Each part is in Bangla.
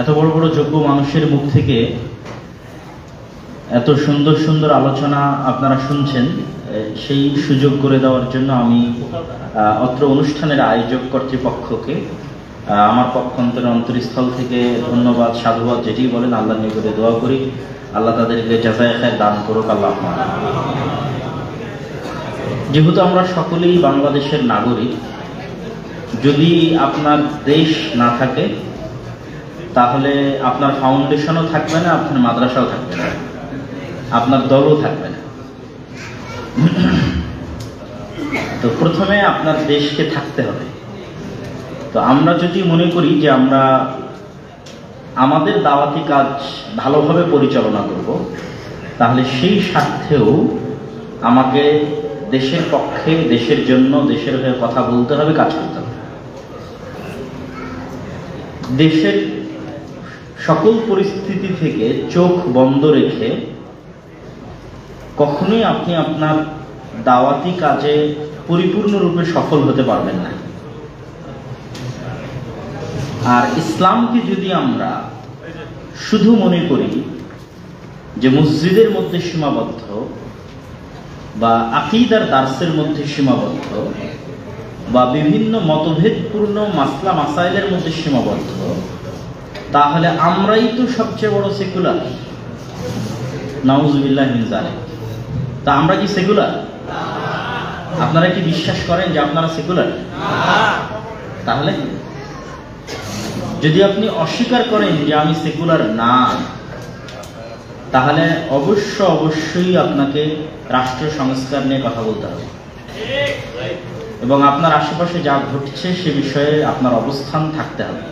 এত বড় বড় যোগ্য মানুষের মুখ থেকে এত সুন্দর সুন্দর আলোচনা আপনারা শুনছেন, সেই সুযোগ করে দেওয়ার জন্য আমি অত্র অনুষ্ঠানের আয়োজক কর্তৃপক্ষকে আমার পক্ষান্তরে অন্তরস্থল থেকে ধন্যবাদ, সাধুবাদ যেটি বলেন আল্লাহর নিকটে দোয়া করি, আল্লাহ তাদেরকে জাযায়ে খায়র দান করুক। আল্লাহ, যেহেতু আমরা সকলেই বাংলাদেশের নাগরিক, যদি আপনার দেশ না থাকে তাহলে আপনার ফাউন্ডেশনও থাকবে না, আপনার মাদ্রাসাও থাকবে না, আপনার দলও থাকবে না। তো প্রথমে আপনার দেশকে থাকতে হবে। তো আমরা যদি মনে করি যে আমরা আমাদের দাওয়াতি কাজ ভালোভাবে পরিচালনা করব, তাহলে সেই স্বার্থেও আমাকে দেশের পক্ষে, দেশের জন্য, দেশের হয়ে কথা বলতে হবে, কাজ করতে হবে। দেশের সকল পরিস্থিতি থেকে চোখ বন্ধ রেখে কখনোই আপনি আপনার দাওয়াতি কাজে পরিপূর্ণরূপে সফল হতে পারবেন না। আর ইসলামকে যদি আমরা শুধু মনে করি যে মসজিদের মধ্যে সীমাবদ্ধ বা আকীদার দার্সের মধ্যে সীমাবদ্ধ বা বিভিন্ন মতভেদপূর্ণ মাসলা মাসাইলের মধ্যে সীমাবদ্ধ, তাহলে আমরাই তো সবচেয়ে বড় সেকুলার। নাউযুবিল্লাহি মিন যালিক। তা আমরা কি সেকুলার? আপনারা কি বিশ্বাস করেন যে আপনারা সেকুলার? তাহলে যদি আপনি অস্বীকার করেন যে আমি সেকুলার না, তাহলে অবশ্যই আপনাকে রাষ্ট্র সংস্কার নিয়ে কথা বলতে হবে এবং আপনার আশেপাশে যা ঘটছে সে বিষয়ে আপনার অবস্থান থাকতে হবে।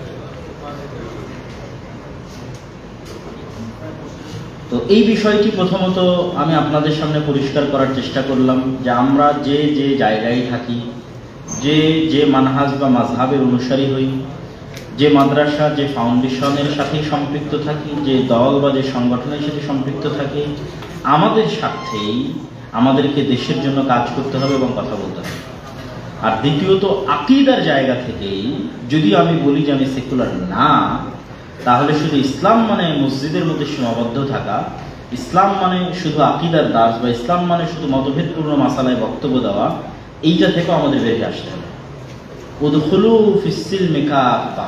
তো এই বিষয়টি প্রথমত আমি আপনাদের সামনে পরিষ্কার করার চেষ্টা করলাম যে আমরা যে যে জায়গায় থাকি, যে যে মানহাজ বা মাযহাবের অনুসারী হই, যে মাদ্রাসা, যে ফাউন্ডেশনের সাথে সম্পৃক্ত থাকি, যে দল বা যে সংগঠনের সাথে সম্পৃক্ত থাকি, আমাদের স্বার্থেই আমাদেরকে দেশের জন্য কাজ করতে হবে এবং কথা বলতে হবে। আর দ্বিতীয়ত, আকীদার জায়গা থেকেই যদি আমি বলি যে আমি সেকুলার না, তাহলে শুধু ইসলাম মানে মসজিদের মধ্যে সীমাবদ্ধ থাকা, ইসলাম মানে শুধু আকীদার দাস বা ইসলাম মানে শুধু মতভেদপূর্ণ মাসালায় বক্তব্য দেওয়া, এইটা থেকেও আমাদের বেরিয়ে আসতে হবে। উদখুলু ফিস-সিলমি কাফা,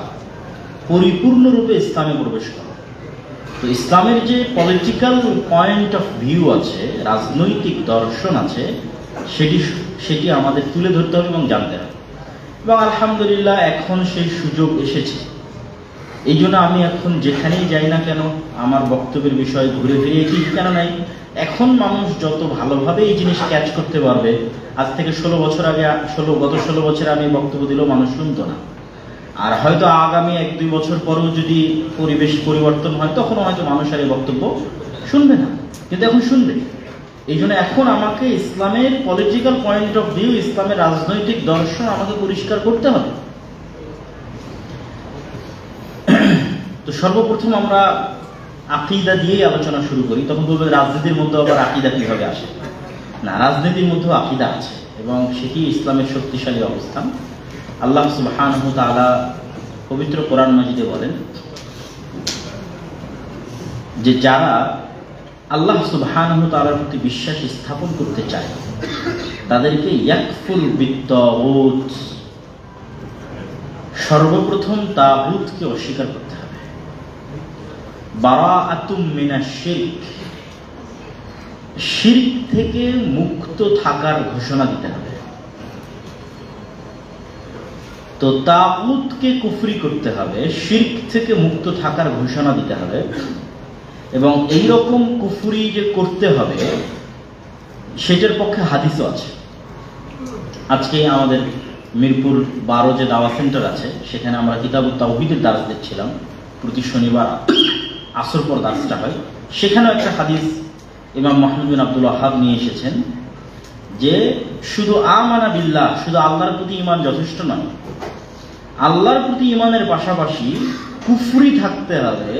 পরিপূর্ণরূপে ইসলামে প্রবেশ করা। তো ইসলামের যে পলিটিক্যাল পয়েন্ট অফ ভিউ আছে, রাজনৈতিক দর্শন আছে, সেটি আমাদের তুলে ধরতে হবে এবং জানতে হবে। এবং আলহামদুলিল্লাহ এখন সেই সুযোগ এসেছে। এই জন্য আমি এখন যেখানেই যাই না কেন আমার বক্তব্যের বিষয় ঘুরে ফিরে এটি কেন নাই, এখন মানুষ যত ভালোভাবে এই জিনিস ক্যাচ করতে পারবে, আজ থেকে গত 16 বছর আমি বক্তব্য দিলেও মানুষ শুনতো না। আর হয়তো আগামী 1-2 বছর পরেও যদি পরিবেশ পরিবর্তন হয়, তখন হয়তো মানুষ আর এই বক্তব্য শুনবে না, কিন্তু এখন শুনবে। এই জন্য এখন আমাকে ইসলামের পলিটিক্যাল পয়েন্ট অফ ভিউ, ইসলামের রাজনৈতিক দর্শন আমাকে পরিষ্কার করতে হবে। তো সর্বপ্রথম আমরা আকীদা দিয়েই আলোচনা শুরু করি। তখন বলবে রাজনীতির মধ্যে আবার আকীদা কিভাবে আসে? না, রাজনীতির মধ্যেও আকীদা আছে এবং সেটি ইসলামের শক্তিশালী অবস্থান। আল্লাহ সুবহানাহু ওয়া তাআলা পবিত্র কোরআন মাজিদে বলেন যে যারা আল্লাহ সুবহানাহু ওয়া তাআলার প্রতি বিশ্বাস স্থাপন করতে চায় তাদেরকে ইয়াকফুর বিত-তাগুত, সর্বপ্রথম তাগুতকে অস্বীকার করতে হবে। বারাআতুম মিনাশ শিরক, শিরক থেকে মুক্ত থাকার ঘোষণা দিতে হবে। তো তাগুতকে কুফরি করতে হবে, শিরক থেকে মুক্ত থাকার ঘোষণা দিতে হবে। এবং এই রকম কুফরি যে করতে হবে সেটার পক্ষে হাদিসও আছে। আজকে আমাদের মিরপুর 12 যে দাওয়া সেন্টার আছে, সেখানে আমরা কিতাবুত তাওহীদের দার্স দিচ্ছিলাম। প্রতি শনিবার আসর পর দার্সটা হয়। সেখানেও একটা হাদিস ইমাম মুহাম্মদ বিন আব্দুল ওয়াহ্হাব নিয়ে এসেছেন যে শুধু আমানা বিল্লাহ, শুধু আল্লাহর প্রতি ঈমান যথেষ্ট নয়, আল্লাহর প্রতি ঈমানের পাশাপাশি কুফরি থাকতে হবে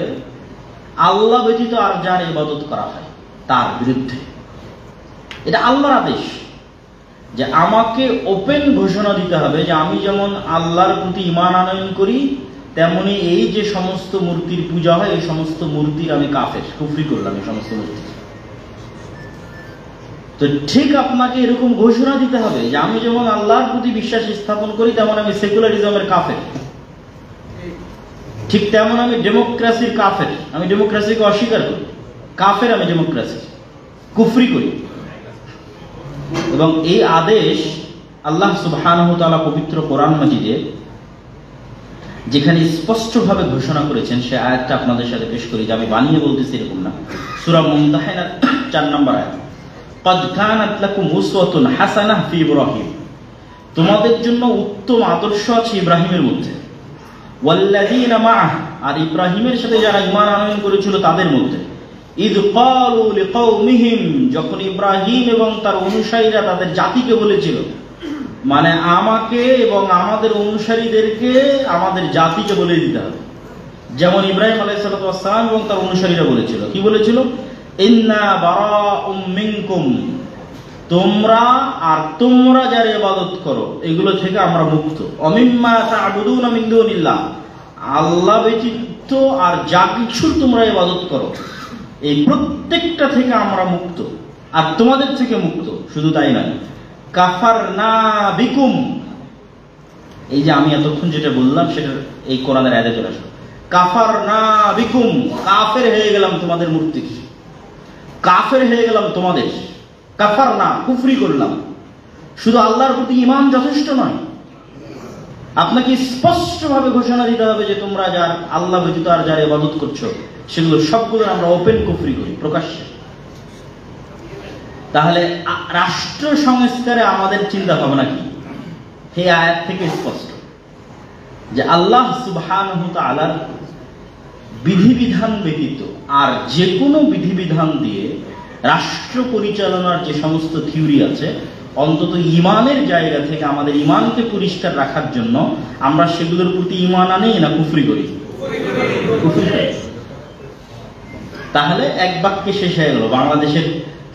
আল্লাহ ব্যতীত আর যার ইবাদত করা হয় তার বিরুদ্ধে। এটা আল্লাহর আদেশ যে আমাকে ওপেন ঘোষণা দিতে হবে যে আমি যেমন আল্লাহর প্রতি ঈমান আনয়ন করি, তেমনি এই যে সমস্ত মূর্তির পূজা হয় এই সমস্ত মূর্তির আমি কাফের, কুফরি করলাম এই সমস্ত মূর্তি। তো ঠিক আপনাকে এরকম ঘোষণা দিতে হবে যে আমি যেমন আল্লাহর প্রতি বিশ্বাস স্থাপন করি তেমন আমি সেকুলারিজমের কাফের, ঠিক তেমন আমি ডেমোক্রেসির কাফের, আমি ডেমোক্রেসিকে অস্বীকার করি, কাফের আমি ডেমোক্রেসি, কুফরি করি। এবং এই আদেশ আল্লাহ সুবহানাহু ওয়া তাআলা পবিত্র কোরআন মাজিদে যেখানে স্পষ্টভাবে ঘোষণা করেছেন সে আয়াতটা আপনাদের সাথে পেশ করি, যে আমি বানিয়ে বলতেছি এরকম না। সূরা মুমতাহিনার 4 নম্বর আয়াত, ক্বাদ কানাত লাকুম উসওয়াতুন হাসানাহ ফি ইব্রাহিম, তোমাদের জন্য উত্তম আদর্শ আছে ইব্রাহিমের মধ্যে, ওয়াল্লাযীনা মাআহ, আর ইব্রাহিমের সাথে যারা ঈমান আনয়ন করেছিল তাদের মধ্যে, ইয ক্বালু লিকাওমিহিম, যখন ইব্রাহিম এবং তার অনুসারীরা তাদের জাতিকে বলেছিল, মানে আমাকে এবং আমাদের অনুসারীদেরকে আমাদের জাতিকে বলে দিতে হবে। যেমন ইব্রাহিম আলাইহিস সালাতু ওয়াস সালাম এবং তার অনুসারীরা বলেছিল, কি বলেছিল? ইন্না বারাউম মিনকুম, তোমরা আর তোমরা যারা ইবাদত করো এগুলো থেকে আমরা মুক্ত। অমিম্মা তা'বুদুনা মিন দুনিল্লাহ, আল্লাহ ব্যতীত আর যা কিছু তোমরা ইবাদত করো এই প্রত্যেকটা থেকে আমরা মুক্ত আর তোমাদের থেকে মুক্ত। শুধু তাই নয়, কাফারনা বিকুম, এই যে আমি এতক্ষণ যেটা বললাম সেটা এই কোরআনের আয়াতে চলে আসলো, কাফারনা বিকুম, কাফের হয়ে গেলাম তোমাদের মূর্তির, কাফের হয়ে গেলাম তোমাদের, কাফারনা কুফরি করলাম। শুধু আল্লাহর প্রতি ঈমান যথেষ্ট নয়, আপনাকে স্পষ্টভাবে ঘোষণা দিতে হবে যে তোমরা যার আল্লাহ ব্যতীত আর যার ইবাদত করছো সেগুলো সবগুলো আমরা ওপেন কুফরি করি, প্রকাশ্যে। তাহলে রাষ্ট্র সংস্কারে আমাদের চিন্তা ভাবনা কি? এই আয়াত থেকে স্পষ্ট যে আল্লাহ সুবহানাহু ওয়া তাআলার বিধিবিধান ব্যতীত আর যে কোনো বিধিবিধান দিয়ে রাষ্ট্র পরিচালনার যে সমস্ত থিওরি আছে, অন্তত ঈমানের জায়গা থেকে আমাদের ঈমানকে পরিষ্কার রাখার জন্য আমরা সেগুলোর প্রতি ঈমান আনি না কুফরি করি? কুফরি করি। তাহলে এক বাক্যে শেষ হয়ে গেল বাংলাদেশের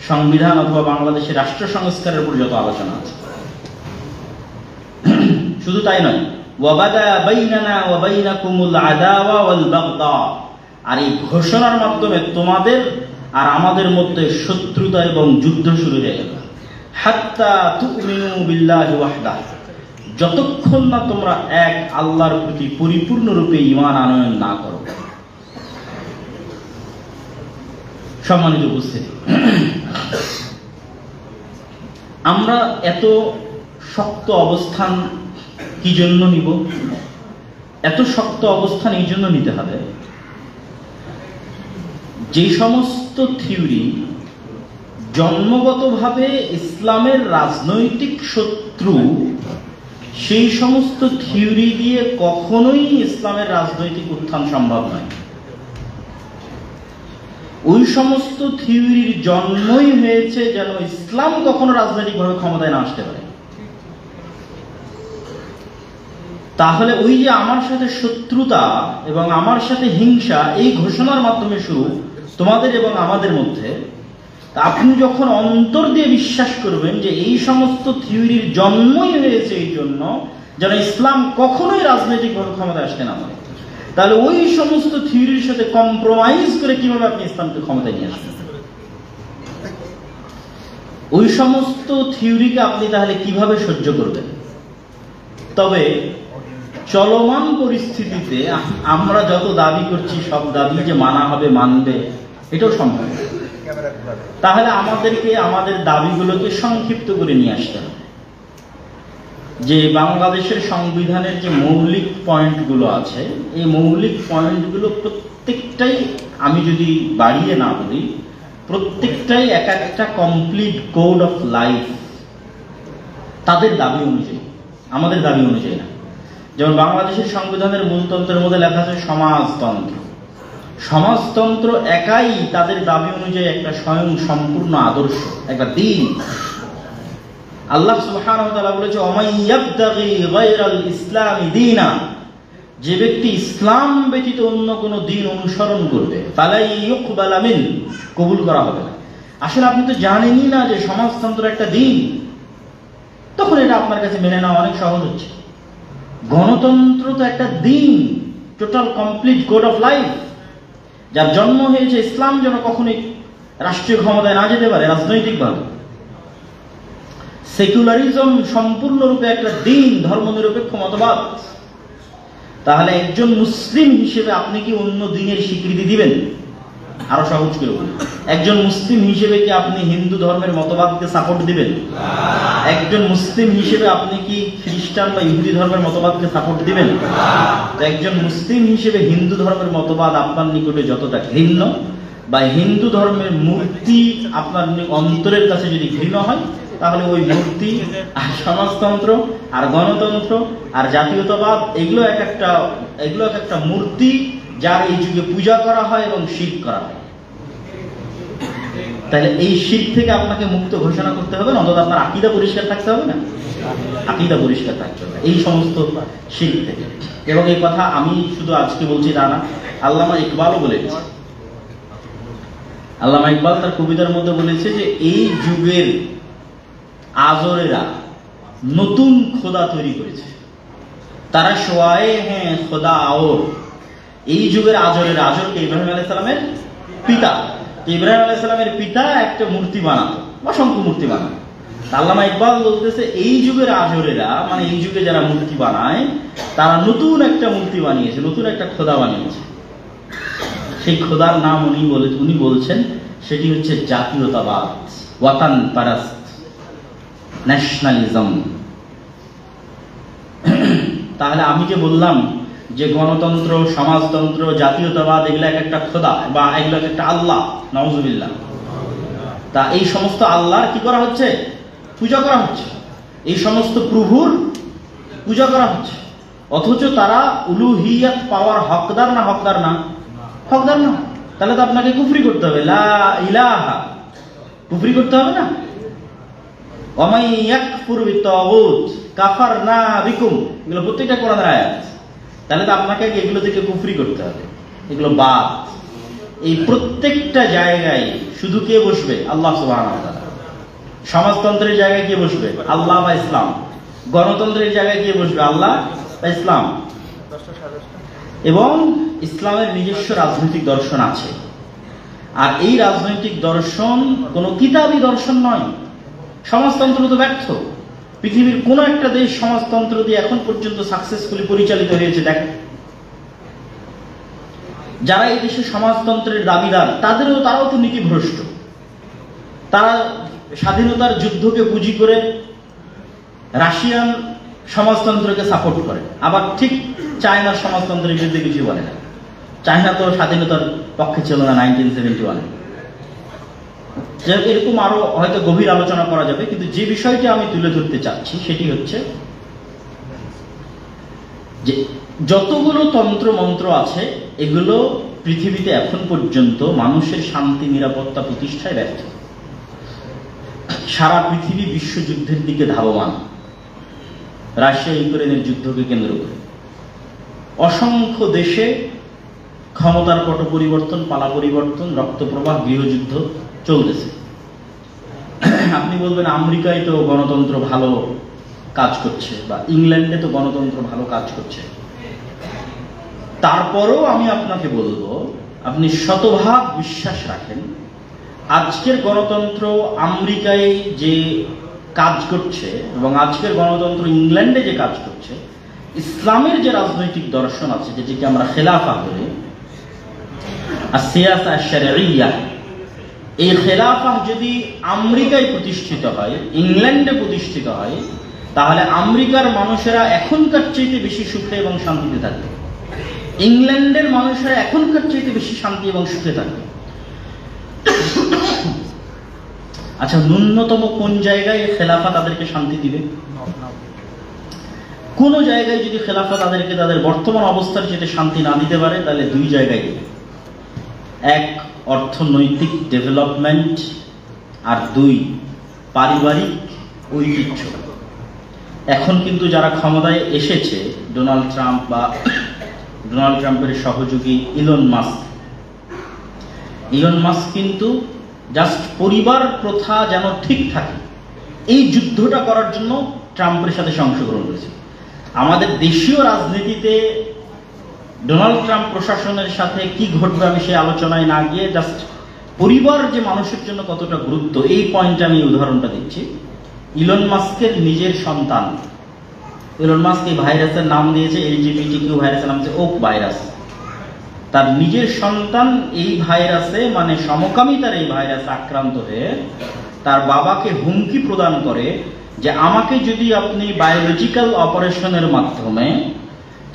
সংবিধান অথবা বাংলাদেশের রাষ্ট্র সংস্কারের উপর যত আলোচনা আছে। শুধু তাই নয়, ওয়াবাদা বাইনানা ওয়া বাইনাকুমুল আদাওয়া ওয়াল বাগদা, আর এই ঘোষণার মাধ্যমে তোমাদের আর আমাদের মধ্যে শত্রুতা এবং যুদ্ধ শুরু হয়ে গেল। হাত্তা তুমিনু বিল্লাহি ওয়াহদাহ, যতক্ষণ না তোমরা এক আল্লাহর প্রতি পরিপূর্ণরূপে ঈমান আনয়ন না করো। সম্মানিত উপস্থিতি, আমরা এত শক্ত অবস্থান কি জন্য নিব? এত শক্ত অবস্থান এই জন্য নিতে হবে যে সমস্ত থিওরি জন্মগতভাবে ইসলামের রাজনৈতিক শত্রু, সেই সমস্ত থিওরি দিয়ে কখনোই ইসলামের রাজনৈতিক উত্থান সম্ভব নয়। ওই সমস্ত থিওরির জন্মই হয়েছে যেন ইসলাম কখনো রাজনৈতিকভাবে ক্ষমতায় না আসতে পারে। তাহলে ওই যে আমার সাথে শত্রুতা এবং আমার সাথে হিংসা, এই ঘোষণার মাধ্যমে শুরু তোমাদের এবং আমাদের মধ্যে। আপনি যখন অন্তর দিয়ে বিশ্বাস করবেন যে এই সমস্ত থিওরির জন্মই হয়েছে এই জন্য যেন ইসলাম কখনোই রাজনৈতিকভাবে ক্ষমতায় আসতে না পারে, তাহলে ওই সমস্ত থিওরির সাথে কম্প্রোমাইজ করে কিভাবে আপনি ইসলামকে ক্ষমতায় নিয়ে আসবেন? ওই সমস্ত থিওরিকে আপনি তাহলে কিভাবে সহ্য করবেন? তবে চলমান পরিস্থিতিতে আমরা যত দাবি করছি সব দাবি যে মানা হবে, মানবে, এটাও সম্ভব। তাহলে আমাদেরকে আমাদের দাবিগুলোকে সংক্ষিপ্ত করে নিয়ে আসতে হবে। যে বাংলাদেশের সংবিধানের যে মৌলিক পয়েন্টগুলো আছে, এই মৌলিক পয়েন্টগুলো প্রত্যেকটাই, আমি যদি বাড়িয়ে না বলি, প্রত্যেকটাই এক একটা কমপ্লিট কোড অফ লাইফ তাদের দাবি অনুযায়ী, আমাদের দাবি অনুযায়ী না। যেমন বাংলাদেশের সংবিধানের মূলতন্ত্রের মধ্যে লেখা আছে সমাজতন্ত্র। সমাজতন্ত্র একাই তাদের দাবি অনুযায়ী একটা স্বয়ং সম্পূর্ণ আদর্শ, একটা দিন। আল্লাহ সুবহানাহু ওয়া তাআলা বলেছে, ওয়া মান ইয়াবতাগি গায়রাল ইসলামি দীনা, যে ব্যক্তি ইসলাম ব্যতীত অন্য কোনো দিন অনুসরণ করবে, ফালাই ইউকবালা মিন, কবুল করা হবে না। আসলে আপনি তো জানেনই না যে সমাজতন্ত্র একটা দিন, তখন এটা আপনার কাছে মেনে নেওয়া অনেক সহজ হচ্ছে। গণতন্ত্র তো একটা দিন, total complete code of life, যার জন্ম হয়েছে ইসলাম যেন কখনোই রাষ্ট্রীয় ক্ষমতায় না যেতে পারে রাজনৈতিকভাবে। সেকুলারিজম সম্পূর্ণরূপে একটা দিন, ধর্মনিরপেক্ষ মতবাদ। তাহলে একজন মুসলিম হিসেবে আপনি কি অন্য দিনের স্বীকৃতি দিবেন? আরো সহজ করে বলি, একজন মুসলিম হিসেবে কি আপনি হিন্দু ধর্মের মতবাদকে সাপোর্ট দিবেন? একজন মুসলিম হিসেবে আপনি কি খ্রিস্টান বা ইহুদি ধর্মের মতবাদকে সাপোর্ট দিবেন? তো একজন মুসলিম হিসেবে হিন্দু ধর্মের মতবাদ আপনার নিকটে যতটা ঘৃণ্য, বা হিন্দু ধর্মের মূর্তি আপনার অন্তরের কাছে যদি ঘৃণ্য হয়, তাহলে ওই মূর্তি আর সমাজতন্ত্র আর গণতন্ত্র আর জাতীয়তাবাদ এগুলো এক একটা মূর্তি, যার এই যুগে পূজা করা হয় এবং শিরক করা হয়। তাহলে এই শিরক থেকে আপনাকে মুক্ত ঘোষণা করতে হবে, অন্তত আপনার আকীদা পরিষ্কার থাকতে হবে না? আকীদা পরিষ্কার থাকতে হবে এই সমস্ত শিরক থেকে। এবং এই কথা আমি শুধু আজকে বলছি তা না, আল্লামা ইকবালও বলেছে। আল্লামা ইকবাল তার কবিতার মধ্যে বলেছে যে এই যুগের আজরেরা নতুন খোদা তৈরি করেছে, তারা শোয়ায়ে হ্যাঁ খোদা আওর। এই যুগের আজরেরা, আজরকে ইব্রাহিম আলাইহিস সালামের পিতা, ইব্রাহিম আলাইহিস সালামের পিতা একটা মূর্তি বানাতো, অসংখ্য মূর্তি বানাতো। আল্লামা ইকবাল বলতেছে এই যুগের আজরেরা, মানে এই যুগে যারা মূর্তি বানায়, তারা নতুন একটা মূর্তি বানিয়েছে, নতুন একটা খোদা বানিয়েছে। সেই খোদার নাম উনি বলছেন সেটি হচ্ছে জাতীয়তাবাদ, ওয়াতান পারাস্ত, ন্যাশনালিজম। তাহলে আমি যে বললাম যে গণতন্ত্র, সমাজতন্ত্র, জাতীয়তাবাদ এগুলো এক একটা খোদা বা এগুলো এক একটা আল্লাহ, নাউজুবিল্লাহ। তা এই সমস্ত আল্লাহর কি করা হচ্ছে? পূজা করা হচ্ছে। এই সমস্ত প্রভুর পূজা করা হচ্ছে, অথচ তারা উলুহিয়াত পাওয়ার হকদার না? হকদার না? হকদার না। তাহলে তো আপনাকে কুফরি করতে হবে, লা ইলাহা, কুফরি করতে হবে না? ওয়ামাই ইয়াকফুর বিত্তাগুত কাফারনা বিকুম, এগুলো প্রত্যেকটা কোরআনের আয়াত। তাহলে তো আপনাকে এগুলো থেকে কুফরি করতে হবে, এগুলো বাদ। এই প্রত্যেকটা জায়গায় শুধু কে বসবে? আল্লাহ সুবহানাহু ওয়া তাআলা। সমাজতন্ত্রের জায়গায় কে বসবে? আল্লাহ বা ইসলাম। গণতন্ত্রের জায়গায় কে বসবে? আল্লাহ বা ইসলাম। এবং ইসলামের নিজস্ব রাজনৈতিক দর্শন আছে, আর এই রাজনৈতিক দর্শন কোন কিতাবী দর্শন নয়। সমাজতন্ত্র তো ব্যর্থ। পৃথিবীর কোন একটা দেশ সমাজতন্ত্র দিয়ে এখন পর্যন্ত সাকসেসফুলি পরিচালিত হয়েছে দেখেন। যারা এই দেশে সমাজতন্ত্রের দাবিদার তারাও তো নীতিভ্রষ্ট। তারা স্বাধীনতার যুদ্ধকে পুঁজি করে রাশিয়ান সমাজতন্ত্রকে সাপোর্ট করে, আবার ঠিক চায়নার সমাজতন্ত্রের বিরুদ্ধে কিছু বলে না। চায়না তো স্বাধীনতার পক্ষে ছিল না 1971-এ। এরকম আরো হয়তো গভীর আলোচনা করা যাবে, কিন্তু যে বিষয়টি আমি তুলে ধরতে চাচ্ছি সেটি হচ্ছে যে যতগুলো তন্ত্র মন্ত্র আছে এগুলো পৃথিবীতে এখন পর্যন্ত মানুষের শান্তি নিরাপত্তা প্রতিষ্ঠায় ব্যর্থ। সারা পৃথিবী বিশ্বযুদ্ধের দিকে ধাবমান, রাশিয়া ইউক্রেনের যুদ্ধকে কেন্দ্র করে। অসংখ্য দেশে ক্ষমতার পট পরিবর্তন, পালা পরিবর্তন, রক্তপ্রবাহ, গৃহযুদ্ধ চলতেছে। আপনি বলবেন আমেরিকায় তো গণতন্ত্র ভালো কাজ করছে, বা ইংল্যান্ডে তো গণতন্ত্র ভালো কাজ করছে। তারপরেও আমি আপনাকে বলবো, আপনি শতভাগ বিশ্বাস রাখেন আজকের গণতন্ত্র আমেরিকায় যে কাজ করছে এবং আজকের গণতন্ত্র ইংল্যান্ডে যে কাজ করছে, ইসলামের যে রাজনৈতিক দর্শন আছে যেটিকে আমরা খেলাফা বলি, আর সিয়াসা শারঈয়া, এই খেলাফা যদি আমেরিকায় প্রতিষ্ঠিত হয়, ইংল্যান্ডে প্রতিষ্ঠিত হয়, তাহলে আমেরিকার মানুষেরা এখনকার চাইতে বেশি সুখে এবং শান্তিতে থাকবে, ইংল্যান্ডের মানুষেরা এখনকার চাইতে বেশি শান্তি এবং সুখে থাকবে। আচ্ছা, ন্যূনতম কোন জায়গায় খেলাফা তাদেরকে শান্তি দিবে? কোন জায়গায় যদি খেলাফা তাদেরকে তাদের বর্তমান অবস্থার যেতে শান্তি না দিতে পারে, তাহলে দুই জায়গায় দিবে। এক, অর্থনৈতিক ডেভেলপমেন্ট, আর দুই, পারিবারিক ঐতিহ্য। এখন কিন্তু যারা ক্ষমতায় এসেছে, ডোনাল্ড ট্রাম্প বা ডোনাল্ড ট্রাম্পের সহযোগী ইলন মাস্ক কিন্তু জাস্ট পরিবার প্রথা যেন ঠিক থাকে এই যুদ্ধটা করার জন্য ট্রাম্পের সাথে অংশগ্রহণ করেছে। আমাদের দেশীয় রাজনীতিতে ডোনাল্ড ট্রাম্প প্রশাসনের সাথে কি ঘটবে আমি সেই আলোচনায় না গিয়ে জাস্ট পরিবার যে মানুষের জন্য কতটা গুরুত্ব এই পয়েন্টে আমি উদাহরণটা দিচ্ছি। ইলন মাস্কের নিজের সন্তান, ইলন মাস্ক এই ভাইরাসের নাম দিয়েছে LGBTQ ভাইরাসের নাম হচ্ছে ওক ভাইরাস। তার নিজের সন্তান এই ভাইরাসে মানে সমকামিতার এই ভাইরাসে আক্রান্ত হয়ে তার বাবাকে হুমকি প্রদান করে যে আমাকে যদি আপনি বায়োলজিক্যাল অপারেশনের মাধ্যমে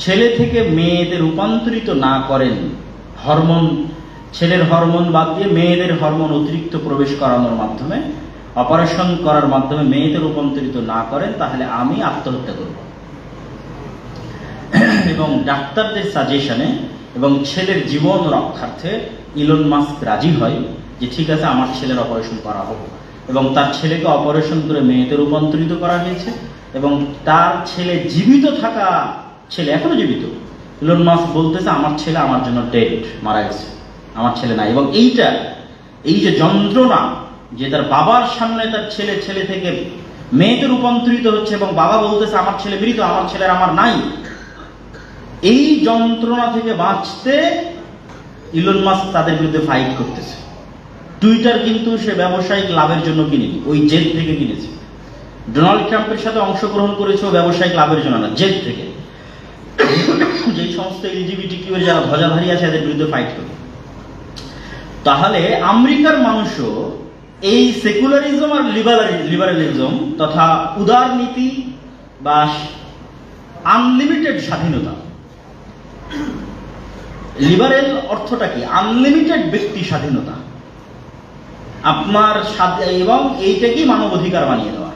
ছেলে থেকে মেয়েতে রূপান্তরিত না করেন, হরমোন ছেলের হরমোন বাদ দিয়ে মেয়েদের হরমোন অতিরিক্ত প্রবেশ করানোর মাধ্যমে অপারেশন করার মাধ্যমে মেয়েতে রূপান্তরিত না করেন, তাহলে আমি আত্মহত্যা করব। এবং ডাক্তারদের সাজেশনে এবং ছেলের জীবন রক্ষার্থে ইলন মাস্ক রাজি হয় যে ঠিক আছে আমার ছেলের অপারেশন করা হোক। এবং তার ছেলেকে অপারেশন করে মেয়েতে রূপান্তরিত করা হয়েছে এবং তার ছেলে জীবিত থাকা ছেলে এখনো জীবিত। ইলন মাস্ক বলতেছে আমার ছেলে আমার জন্য ডেড, মারা গেছে, আমার ছেলে নাই। এবং এই যে যন্ত্রণা যে তার বাবার সামনে তার ছেলে থেকে মেয়েতে রূপান্তরিত হচ্ছে এবং বাবা বলতেছে আমার ছেলে মৃত, আমার ছেলের আমার নাই, এই যন্ত্রণা থেকে বাঁচতে ইলন মাস্ক তাদের বিরুদ্ধে ফাইট করতেছে। টুইটার কিন্তু সে ব্যবসায়িক লাভের জন্য কিনেনি, ওই জেদ থেকে কিনেছে। ডোনাল্ড ট্রাম্পের সাথে অংশগ্রহণ করেছে ও ব্যবসায়িক লাভের জন্য না, জেদ থেকে। যেই সমস্ত LGBTQ এর যারা ধ্বজাধারী আছে এদের বিরুদ্ধে ফাইট করে। তাহলে আমেরিকার মানুষও এই সেকুলারিজম আর লিবারালিজম তথা উদারনীতি বা আনলিমিটেড স্বাধীনতা, লিবারেল অর্থটা কি? আনলিমিটেড ব্যক্তি স্বাধীনতা আপনার এবং এইটাকেই মানবাধিকার বানিয়ে দেওয়া।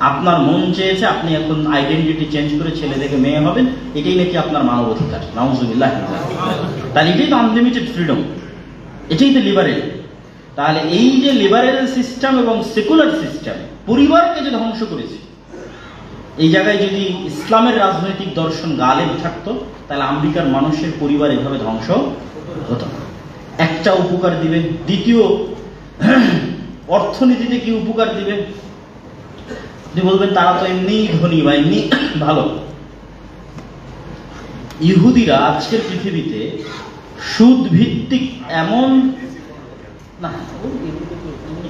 আপনার মন চেয়েছে আপনি এখন আইডেন্টিটি চেঞ্জ করে ছেলে থেকে মেয়ে হবেন, এটাই নাকি আপনার মানবাধিকার। নাউজুবিল্লাহ। তাহলে এটাই তো আনলিমিটেড ফ্রিডম, এটাই তো লিবারেল। তাহলে এই যে লিবারেল সিস্টেম এবং সেকুলার সিস্টেম পরিবারকে যে ধ্বংস করেছে, এই জায়গায় যদি ইসলামের রাজনৈতিক দর্শন গালেব থাকতো তাহলে আমেরিকার মানুষের পরিবার এভাবে ধ্বংস হতো। একটা উপকার দিবে, দ্বিতীয় অর্থনীতিতে কি উপকার দিবে? আপনি বলবেন তারা তো এমনি ধনী বা এমনি ভালো। ইহুদিরা আজকের পৃথিবীতে সুদ ভিত্তিক এমন না,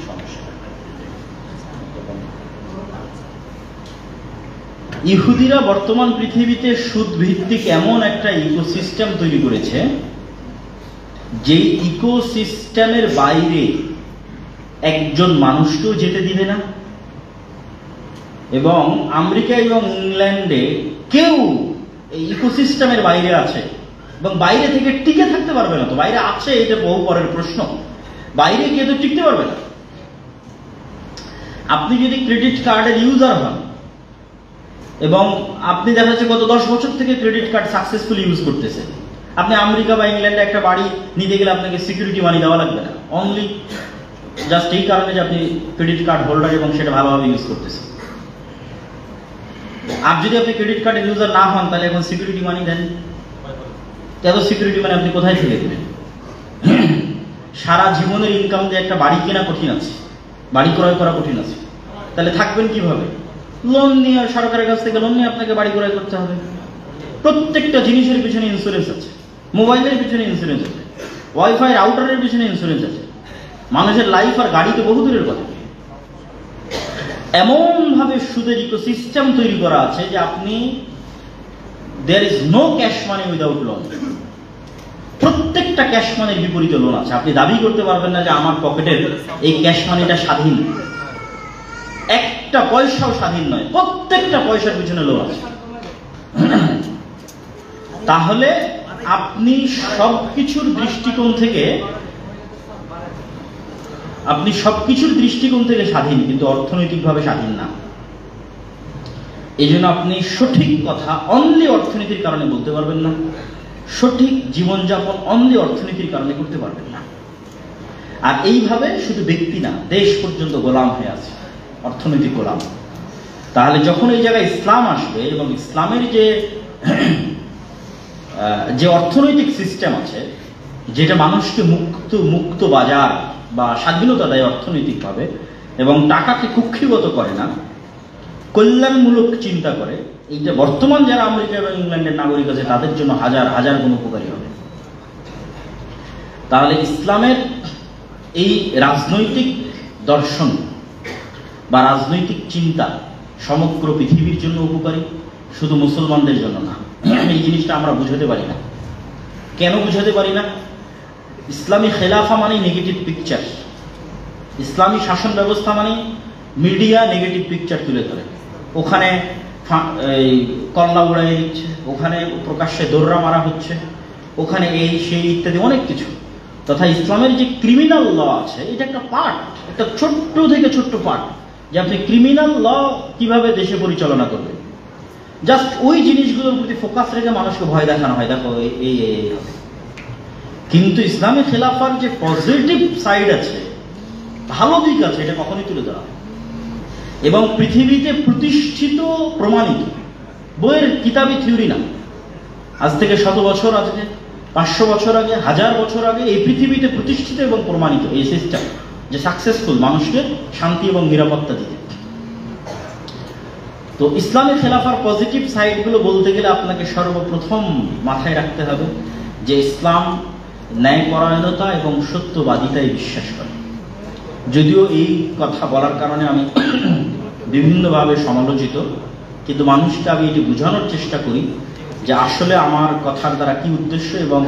সমস্যা, ইহুদিরা বর্তমান পৃথিবীতে সুদ ভিত্তিক এমন একটা ইকোসিস্টেম তৈরি করেছে যে ইকোসিস্টেমের বাইরে একজন মানুষকেও যেতে দিবে না। এবং আমেরিকা এবং ইংল্যান্ডে কেউ এই ইকোসিস্টেমের বাইরে আছে এবং বাইরে থেকে টিকে থাকতে পারবে না। তো বাইরে আছে এটা বহু পরের প্রশ্ন, বাইরে গিয়ে তো টিকতে পারবে না। আপনি যদি ক্রেডিট কার্ডের ইউজার হন এবং আপনি দেখা যাচ্ছে গত 10 বছর থেকে ক্রেডিট কার্ড সাকসেসফুলি ইউজ করতেছে, আপনি আমেরিকা বা ইংল্যান্ডে একটা বাড়ি নিতে গেলে আপনাকে সিকিউরিটি মানি দেওয়া লাগবে না, অনলি জাস্ট এই কারণে যে আপনি ক্রেডিট কার্ড হোল্ডার এবং সেটা ভালোভাবে ইউজ করতেছেন। আর যদি আপনি ক্রেডিট কার্ডের ইউজার না হন তাহলে এখন সিকিউরিটি মানি দেন, এত সিকিউরিটি মানি আপনি কোথায় থেকে দেবেন? সারা জীবনের ইনকাম দিয়ে একটা বাড়ি কেনা কঠিন আছে, বাড়ি ক্রয় করা কঠিন আছে, তাহলে থাকবেন কিভাবে? লোন নিয়ে, সরকারের কাছ থেকে লোন নিয়ে আপনাকে বাড়ি ক্রয় করতে হবে। প্রত্যেকটা জিনিসের পিছনে ইন্স্যুরেন্স আছে, মোবাইলের পিছনে ইন্স্যুরেন্স আছে, ওয়াইফাই রাউটারের পিছনে ইন্স্যুরেন্স আছে। মানুষের লাইফ আর গাড়ি তো বহু দূরের কথা। এমন ভাবে সুদের ইকোসিস্টেম তৈরি করা আছে যে আপনি there is no cash money without loan. প্রত্যেকটা ক্যাশ মানির বিপরীতে লোন আছে। আপনি দাবি করতে পারবেন না যে আমার পকেটের এই ক্যাশ মানিটা স্বাধীন, একটা পয়সাও স্বাধীন নয়, প্রত্যেকটা পয়সার পিছনে লোন আছে। তাহলে আপনি সবকিছুর দৃষ্টিকোণ থেকে স্বাধীন, কিন্তু অর্থনৈতিকভাবে স্বাধীন না। এই জন্য আপনি সঠিক কথা অনলি অর্থনীতির কারণে বলতে পারবেন না, সঠিক জীবনযাপন অনলি অর্থনীতির কারণে করতে পারবেন না। আর এইভাবে শুধু ব্যক্তি না, দেশ পর্যন্ত গোলাম হয়ে আছে, অর্থনৈতিক গোলাম। তাহলে যখন এই জায়গায় ইসলাম আসবে এবং ইসলামের যে অর্থনৈতিক সিস্টেম আছে, যেটা মানুষকে মুক্ত বাজার বা স্বাধীনতা দেয় অর্থনৈতিকভাবে এবং টাকাকে কুক্ষিগত করে না, কল্যাণমূলক চিন্তা করে, এইটা বর্তমান যারা আমেরিকা এবং ইংল্যান্ডের নাগরিক আছে তাদের জন্য হাজার হাজার গুণ উপকারী হবে। তাহলে ইসলামের এই রাজনৈতিক দর্শন বা রাজনৈতিক চিন্তা সমগ্র পৃথিবীর জন্য উপকারী, শুধু মুসলমানদের জন্য না। এই জিনিসটা আমরা বুঝাতে পারি না। কেন বুঝাতে পারি না? ইসলামী খেলাফা মানে নেগেটিভ পিকচার, ইসলামী শাসন ব্যবস্থা মানে মিডিয়া নেগেটিভ পিকচার তুলে ধরে, ওখানে কল্লা উড়াই দিচ্ছে, ওখানে প্রকাশ্যে দৌড়া মারা হচ্ছে, ওখানে এই সেই ইত্যাদি অনেক কিছু। তথা ইসলামের যে ক্রিমিনাল ল আছে এটা একটা পার্ট, একটা ছোট্ট থেকে ছোট্ট পার্ট, যে আপনি ক্রিমিনাল ল কিভাবে দেশে পরিচালনা করবেন, জাস্ট ওই জিনিসগুলোর প্রতি ফোকাস রেখে মানুষকে ভয় দেখানো হয়, দেখো এই হবে। কিন্তু ইসলামী খেলাফার যে পজিটিভ সাইড আছে, ভালো দিক আছে, এটা কখনই তুলে ধরা হয় এবং পৃথিবীতে প্রতিষ্ঠিত প্রমাণিত, বইয়ের কিতাবি থিওরি না। আজ থেকে 100 বছর, আজকে 500 বছর আগে, 1000 বছর আগে এই পৃথিবীতে প্রতিষ্ঠিত এবং প্রমাণিত এই সিস্টেম যে সাকসেসফুল মানুষকে শান্তি এবং নিরাপত্তা দিতে। তো ইসলামী খেলাফার পজিটিভ সাইডগুলো বলতে গেলে আপনাকে সর্বপ্রথম মাথায় রাখতে হবে যে ইসলাম ন্যায়পরায়ণতা এবং সত্যবাদিতায় বিশ্বাস করে। যদিও এই কথা বলার কারণে আমি বিভিন্নভাবে সমালোচিত, কিন্তু মানুষকে আমি এটি বোঝানোর চেষ্টা করি যে আসলে আমার কথার দ্বারা কি উদ্দেশ্য এবং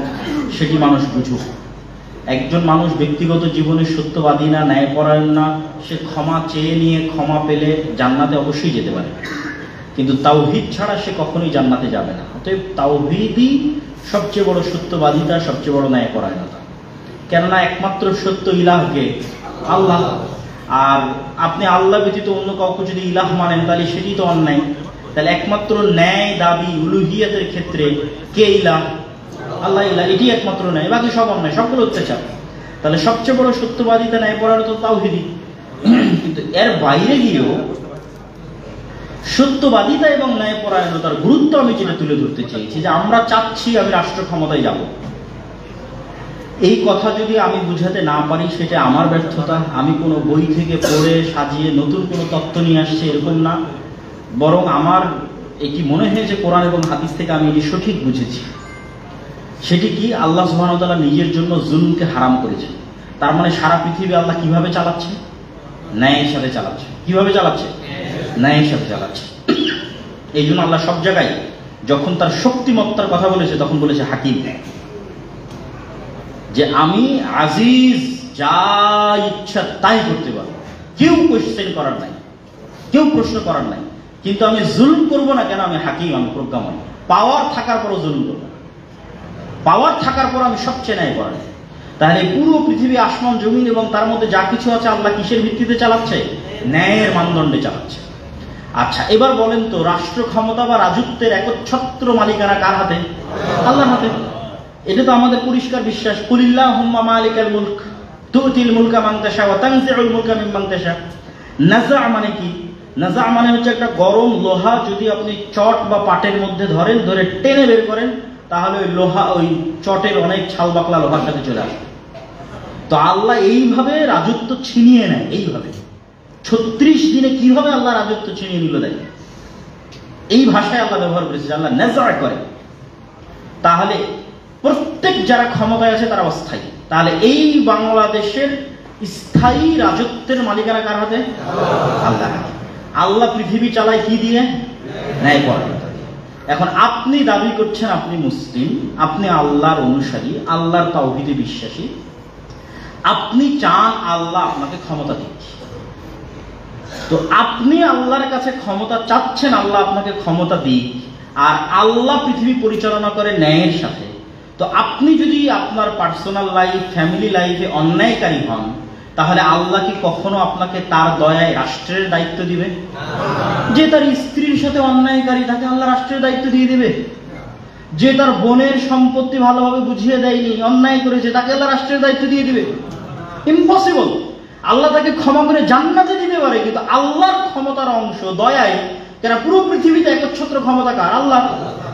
সেটি মানুষ বুঝুক। একজন মানুষ ব্যক্তিগত জীবনে সত্যবাদী না, ন্যায়পরায়ণ না, সে ক্ষমা চেয়ে নিয়ে ক্ষমা পেলে জান্নাতে অবশ্যই যেতে পারে, কিন্তু তাওহীদ ছাড়া সে কখনোই জান্নাতে যাবে না। অতএব তাওহীদই সবচেয়ে বড় সত্যবাদিতা, সবচেয়ে বড় ন্যায়পরায়ণতা। কেননা একমাত্র সত্য ইলাহকে আল্লাহ, আর আপনি আল্লাহ ব্যতীত অন্য কাউকে যদি ইলাহ মানেন তাহলে সেটি তো অন্যায়। তাহলে একমাত্র ন্যায় দাবি উলুহিয়াতের ক্ষেত্রে কে ইলাহ? আল্লাহ ইলাহ, এটি একমাত্র ন্যায়, বাকি সব অন্যায়, সবগুলো অত্যাচার। তাহলে সবচেয়ে বড় সত্যবাদিতা ন্যায়পরায়ণতা তাওহীদই। কিন্তু এর বাইরে গিয়েও সত্যবাদিতা এবং ন্যায়পরায়ণতার গুরুত্ব আমি যেটা তুলে ধরতে চেয়েছি, যে আমরা চাচ্ছি আমি রাষ্ট্র ক্ষমতায় যাব, এই কথা যদি আমি বুঝাতে না পারি সেটা আমার ব্যর্থতা। আমি কোনো বই থেকে পড়ে সাজিয়ে নতুন কোনো তত্ত্ব নিয়ে আসছি এরকম না, বরং আমার এটি মনে হয়েছে কোরআন এবং হাদিস থেকে আমি এটি সঠিক বুঝেছি। সেটি কি? আল্লাহ সুবহানাহু ওয়া তাআলা নিজের জন্য জুলুমকে হারাম করেছে। তার মানে সারা পৃথিবী আল্লাহ কিভাবে চালাচ্ছে? ন্যায়ের সাথে চালাচ্ছে। কিভাবে চালাচ্ছে? ন্যায়ের সাথে চালাচ্ছে। এই জন্য আল্লাহ সব জায়গায় যখন তার শক্তিমত্তার কথা বলেছে তখন বলেছে হাকিম, যে আমি আজিজ, যা ইচ্ছা তাই করতে পারবো, কেউ কোয়েশ্চেন করার নাই, কেউ প্রশ্ন করার নাই। কিন্তু আমি জুলুম করবো না, কেন? আমি হাকিম, আমি প্রজ্ঞাময়। পাওয়ার থাকার পরও জুলুম করবো, পাওয়ার থাকার পর আমি সবচেয়ে ন্যায় করাই। তাহলে পুরো পৃথিবী, আসমান জমিন এবং তার মধ্যে যা কিছু আছে আল্লাহ কিসের ভিত্তিতে চালাচ্ছে? ন্যায়ের মানদণ্ডে চালাচ্ছে। আচ্ছা, এবার বলেন তো, রাষ্ট্র ক্ষমতা বা রাজত্বের একচ্ছত্র মালিকানা কার হাতে? আল্লাহর হাতে। এটা তো আমাদের পরিষ্কার বিশ্বাস। কুলিল্লাহুম্মা মালিকাল মুলক তুতিল মুলকা মান তাশা ওয়া তানজিউল মুলকা মিম্মান তাশা। নাযা মানে কি? নাযা মানে হচ্ছে একটা গরম লোহা যদি আপনি চট বা পাটের মধ্যে ধরেন, ধরে টেনে বের করেন, তাহলে ওই লোহা, ওই চটের অনেক ছাল বাকলা লোহার কাছে চলে আসবে। তো আল্লাহ এইভাবে রাজত্ব ছিনিয়ে নেয়। এইভাবে 36 দিনে কিভাবে আল্লাহ রাজত্ব ছিনিয়ে নিল দেয়, এই ভাষায় আল্লাহ ব্যবহার করেছে, আল্লাহ নাযা করে। তাহলে প্রত্যেক যারা ক্ষমতায় আছে তারা অস্থায়ী। তাহলে এই বাংলাদেশের স্থায়ী রাজত্বের মালিকানা কার হাতে? আল্লাহ। আল্লাহ পৃথিবী চালায় কি দিয়ে? ন্যায়পরায়ণতা দিয়ে। এখন আপনি দাবি করছেন আপনি মুসলিম, আপনি আল্লাহর অনুসারী, আল্লাহর তাওহীদে বিশ্বাসী, আপনি চান আল্লাহ আপনাকে ক্ষমতা দিক। তো আপনি আল্লাহর কাছে ক্ষমতা চাচ্ছেন, আল্লাহ আপনাকে ক্ষমতা দিক, আর আল্লাহ পৃথিবী পরিচালনা করে ন্যায়ের সাথে। তো আপনি যদি আপনার পার্সোনাল লাইফ, ফ্যামিলি লাইফে অন্যায়কারী হন, তাহলে আল্লাহ কি কখনো আপনাকে তার দয়ায় রাষ্ট্রের দায়িত্ব দিবে? যে তার স্ত্রীর সাথে অন্যায়কারী তাকে আল্লাহ রাষ্ট্রের দায়িত্ব দিয়ে দিবে? যে তার বোনের সম্পত্তি ভালোভাবে বুঝিয়ে দেয়নি, অন্যায় করেছে, তাকে আল্লাহ রাষ্ট্রের দায়িত্ব দিয়ে দিবে? ইম্পসিবল। আল্লাহ তাকে ক্ষমা করে জান্নাতে দিতে পারে, কিন্তু আল্লাহর ক্ষমতার অংশ দয়ায়, কেন পুরো পৃথিবীতে একচ্ছত্র ক্ষমতা কার? আল্লাহ।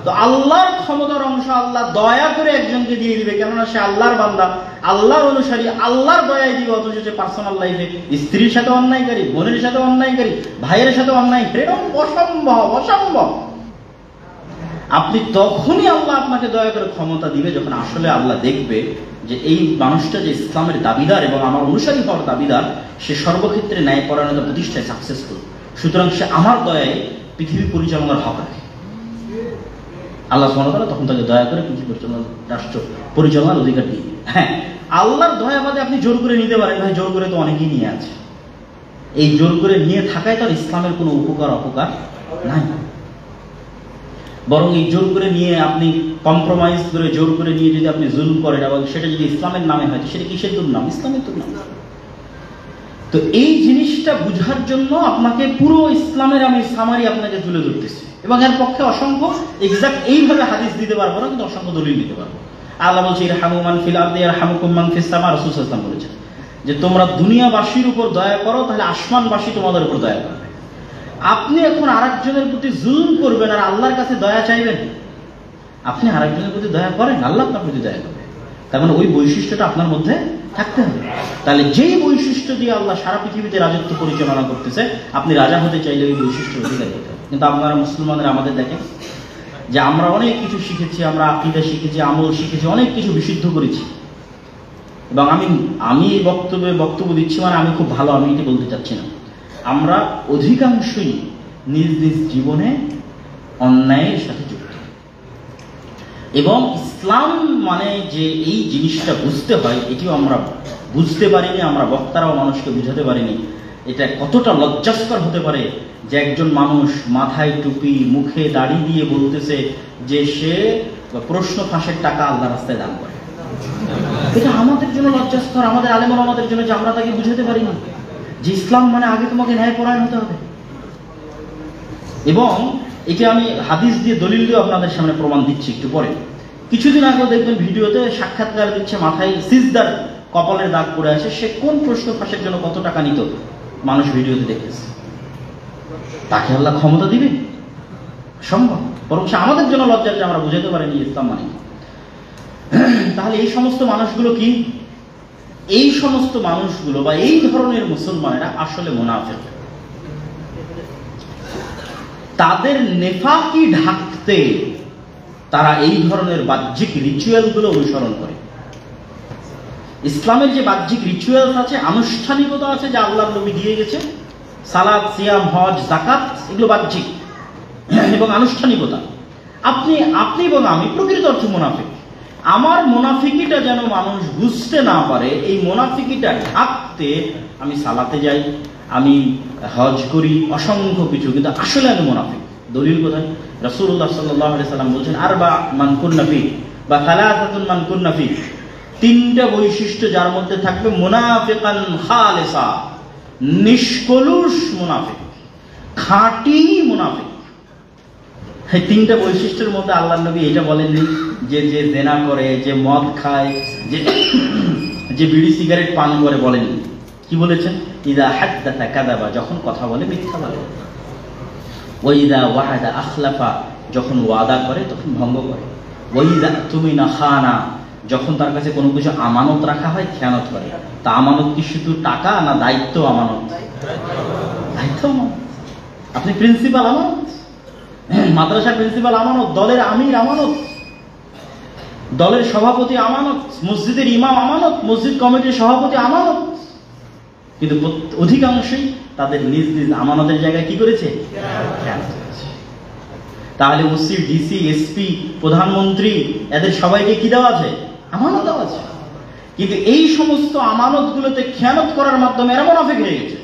তো আল্লাহর ক্ষমতার অংশ আল্লাহ দয়া করে একজনকে দিয়ে দিবে, কেননা সে আল্লাহর বান্দা, আল্লাহর অনুসারী, আল্লাহর দয়ায় দিবে। অথচ সে পার্সোনাল লাইফে স্ত্রীর সাথে অন্যায়কারী, বোনের সাথে অন্যায়কারী, ভাইয়ের সাথে অন্যায়, এরকম অসম্ভব, অসম্ভব। আপনি তখনই আল্লাহ আপনাকে দয়া করে ক্ষমতা দিবে যখন আসলে আল্লাহ দেখবে যে এই মানুষটা যে ইসলামের দাবিদার এবং আমার অনুসারী হওয়ার দাবিদার, সে সর্বক্ষেত্রে ন্যায়পরায়ণতা প্রতিষ্ঠায় সাকসেসফুল, সুতরাং সে আমার দয়ায় পৃথিবী পরিচালনার হক রাখে। আল্লাহ সুবহানাহু ওয়া তাআলা তখন তাকে দয়া করে পৃথিবী পরিচালনার, রাষ্ট্র পরিচালনার অধিকার দিয়ে। হ্যাঁ, আল্লাহর দয়া বাদে আপনি জোর করে নিতে পারেন, ভাই জোর করে তো অনেকেই নিয়ে আছে। এই জোর করে নিয়ে থাকায় তো আর ইসলামের কোনো উপকার অপকার নাই। বরং এই জোর করে নিয়ে আপনি কম্প্রোমাইজ করে জোর করে নিয়ে যদি আপনি জুলুম করেন এবং সেটা যদি ইসলামের নামে হয়, সেটা কিসের দুর্নাম? ইসলামের দুর্নাম। তো এই জিনিসটা বুঝার জন্য আপনাকে পুরো ইসলামের আমি সামারি আপনাকে তুলে ধরতেছি, এবং এর পক্ষে অসংখ্য এক্সাক্ট এইভাবে হাদিস দিতে পারবো না, কিন্তু অসংখ্য দলিল দিতে পারবো। আল্লাহ বলছে ইরহামু মান ফিল আরদি ইয়ারহামুকুম মান ফিস সামা। রাসূল সাল্লাল্লাহু আলাইহি ওয়াসাল্লাম বলেছেন যে তোমরা দুনিয়াবাসীর উপর দয়া করো, তাহলে আসমানবাসী তোমাদের উপর দয়া করবে। আপনি এখন আরেকজনের প্রতি জুলুম করবেন আর আল্লাহর কাছে দয়া চাইবেন? আপনি আরেকজনের প্রতি দয়া করেন, আল্লাহ আপনার প্রতি দয়া করবে। তার মানে ওই বৈশিষ্ট্যটা আপনার মধ্যে থাকতে হবে। তাহলে যেই বৈশিষ্ট্য দিয়ে আল্লাহ সারা পৃথিবীতে রাজত্ব পরিচালনা করতেছে, আপনি রাজা হতে চাইলে ওই বৈশিষ্ট্যের অধিকারী হতে হবে। কিন্তু আপনারা মুসলমানরা আমাদের দেখেন যে আমরা অনেক কিছু শিখেছি, আমরা আকীদা শিখেছি, আমল শিখেছি, অনেক কিছু বিশুদ্ধ করেছি, এবং আমি এই বক্তব্য দিচ্ছি মানে আমি খুব ভালো, আমি এটি বলতে চাচ্ছি না। আমরা অধিকাংশই নিজ নিজ জীবনে অন্যায়ের সাথে যুক্ত, এবং ইসলাম মানে যে এই জিনিসটা বুঝতে হয় এটিও আমরা বুঝতে পারিনি, আমরা বক্তারাও মানুষকে বুঝাতে পারিনি। এটা কতটা লজ্জাস্কর হতে পারে যে একজন মানুষ মাথায় টুপি, মুখে দাড়ি দিয়ে বলতেছে যে সে প্রশ্ন ফাঁসের টাকা আল্লাহ রাস্তায় দান করে। এটা আমাদের জন্য লজ্জাস্কর, আমাদের আলেম ওলামাদের জন্য, যে আমরা তাকে বুঝাতে পারিনি যে ইসলাম মানে আগে তোমাকে ন্যায়পরায়ণ হতে হবে। এবং এটা আমি হাদিস দিয়ে দলিল দিয়ে আপনাদের সামনে প্রমাণ দিচ্ছি একটু পরে। কিছুদিন আগে দেখবেন ভিডিওতে সাক্ষাৎকার দিচ্ছে, মাথায় সিজদার কপালের দাগ পড়ে আছে, সে কোন প্রশ্ন ফাঁসের জন্য কত টাকা নিত মানুষ ভিডিওতে দেখেছে। তাকে আল্লাহ ক্ষমতা দিবে? সম্ভব। বরং সে আমাদের জন্য লজ্জার যে আমরা বুঝাতে পারিনি ইসলাম মানে। তাহলে এই সমস্ত মানুষগুলো কি? এই সমস্ত মানুষগুলো বা এই ধরনের মুসলমানেরা আসলে মুনাফিক। তাদের নেফাকি ঢাকতে তারা এই ধরনের বাহ্যিক রিচুয়ালগুলো অনুসরণ করে। ইসলামের যে বাহ্যিক রিচুয়াল আছে, আনুষ্ঠানিকতা আছে, যা আল্লাহর নবী দিয়ে গেছে, সালাত, সিয়াম, হজ, যাকাত, এগুলো বাহ্যিক এবং আনুষ্ঠানিকতা। আপনি এবং আমি প্রকৃত অর্থে মুনাফিক। আমার মুনাফিকিটা যেন মানুষ বুঝতে না পারে, এই মুনাফিকিটা ঢাকতে আমি সালাতে যাই, আমি হজ করি, অসংখ্য কিছু, কিন্তু আসলে আমি মুনাফিক। দলিল কোথায়? রাসূলুল্লাহ সাল্লাল্লাহু আলাইহি সাল্লাম বলেছেন আরবা মান কুন্না ফি বা সালাসাতুন মান কুন্না ফি, তিনটা বৈশিষ্ট্য যার মধ্যে থাকবে, মুনাফিকান খালিসা, নিষ্কলুষ মুনাফিক, খাঁটি মুনাফিক। এই তিনটা বৈশিষ্ট্যের মধ্যে আল্লাহর নবী এটা বলেননি যে যে জেনা করে, যে মদ খায়, যে বিড়ি সিগারেট পান করে, বলেননি। কি বলেছেন? ইযা হাদ্দাসা কাযাবা, যখন কথা বলে মিথ্যা বলে। ওয়া ইযা ওয়াহাদা আখলাফা, যখন ওয়াদা করে তখন ভঙ্গ করে। ওয়া ইযা তুমিনা খানা, যখন তার কাছে কোনো কিছু আমানত রাখা হয় খেয়ানত করে। তা আমানত কি শুধু টাকা না দায়িত্ব? আমানত, দায়িত্ব আমানত। আপনি প্রিন্সিপাল আমানত, মাদ্রাসার প্রিন্সিপাল আমানত, দলের আমির আমানত, দলের সভাপতি আমানত, মসজিদের ইমাম আমানত, মসজিদ কমিটির সভাপতি আমানত। কিন্তু অধিকাংশই তাদের নিজ নিজ আমানতের জায়গায় কি করেছে? তাহলে ওসি, ডিসি, এসপি, প্রধানমন্ত্রী, এদের সবাইকে কি দেওয়া আছে? আমানত দেওয়া আছে। কিন্তু এই সমস্ত আমানতগুলোতে খেয়ানত করার মাধ্যমে এরা মুনাফিক হয়ে গেছে।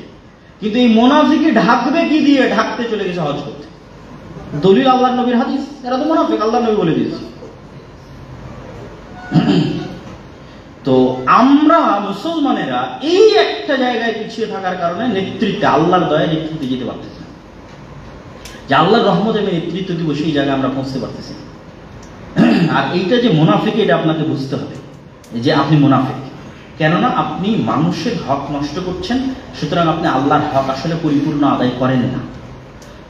কিন্তু এই মুনাফিকি ঢাকবে কি দিয়ে? ঢাকতে চলে গেছে হজ করতে। দলিল আল্লাহর নবীর হাদিস, এরা তো মুনাফিক, আল্লাহর নবী বলে দিয়েছে। তো আমরা মুসলমানেরা এই একটা জায়গায় পিছিয়ে থাকার কারণে নেতৃত্বে, আল্লাহর দয়ায় নেতৃত্বে যেতে পারতেছি না। যে আল্লাহর রহমতে আমি নেতৃত্ব দিব, সেই জায়গায় আমরা পৌঁছতে পারতেছি। আর এইটা যে মুনাফিক, এটা আপনাকে বুঝতে হবে যে আপনি মুনাফিক। কেননা আপনি মানুষের হক নষ্ট করছেন, সুতরাং আপনি আল্লাহর হক আসলে পরিপূর্ণ আদায় করেন না।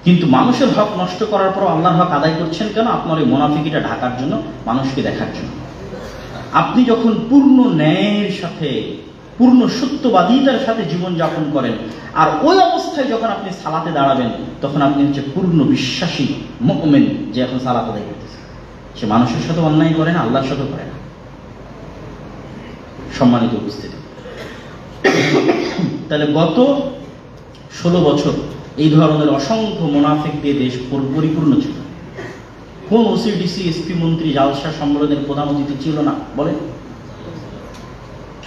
কিন্তু মানুষের হক নষ্ট করার পর আল্লাহর হক আদায় করছেন কেন? আপনার এই মুনাফিকিটা ঢাকার জন্য, মানুষকে দেখার জন্য। আপনি যখন পূর্ণ ন্যায়ের সাথে, পূর্ণ সত্যবাদিতার সাথে জীবন যাপন করেন, আর ওই অবস্থায় যখন আপনি সালাতে দাঁড়াবেন, তখন আপনি হচ্ছে পূর্ণ বিশ্বাসী মুমিন, যে এখন সালাত আদায় করতেছেন। সে মানুষের সাথে অন্যায় করে না, আল্লাহর সাথে করে না। সম্মানিত উপস্থিতি, তাহলে গত 16 বছর এই ধরনের অসংখ্য মুনাফিক দিয়ে দেশ পরিপূর্ণ ছিল। কোন ওসিডিসি, এসপি, মন্ত্রী, জালসা সম্মেলনের প্রধান অতিথি ছিল না বলেন?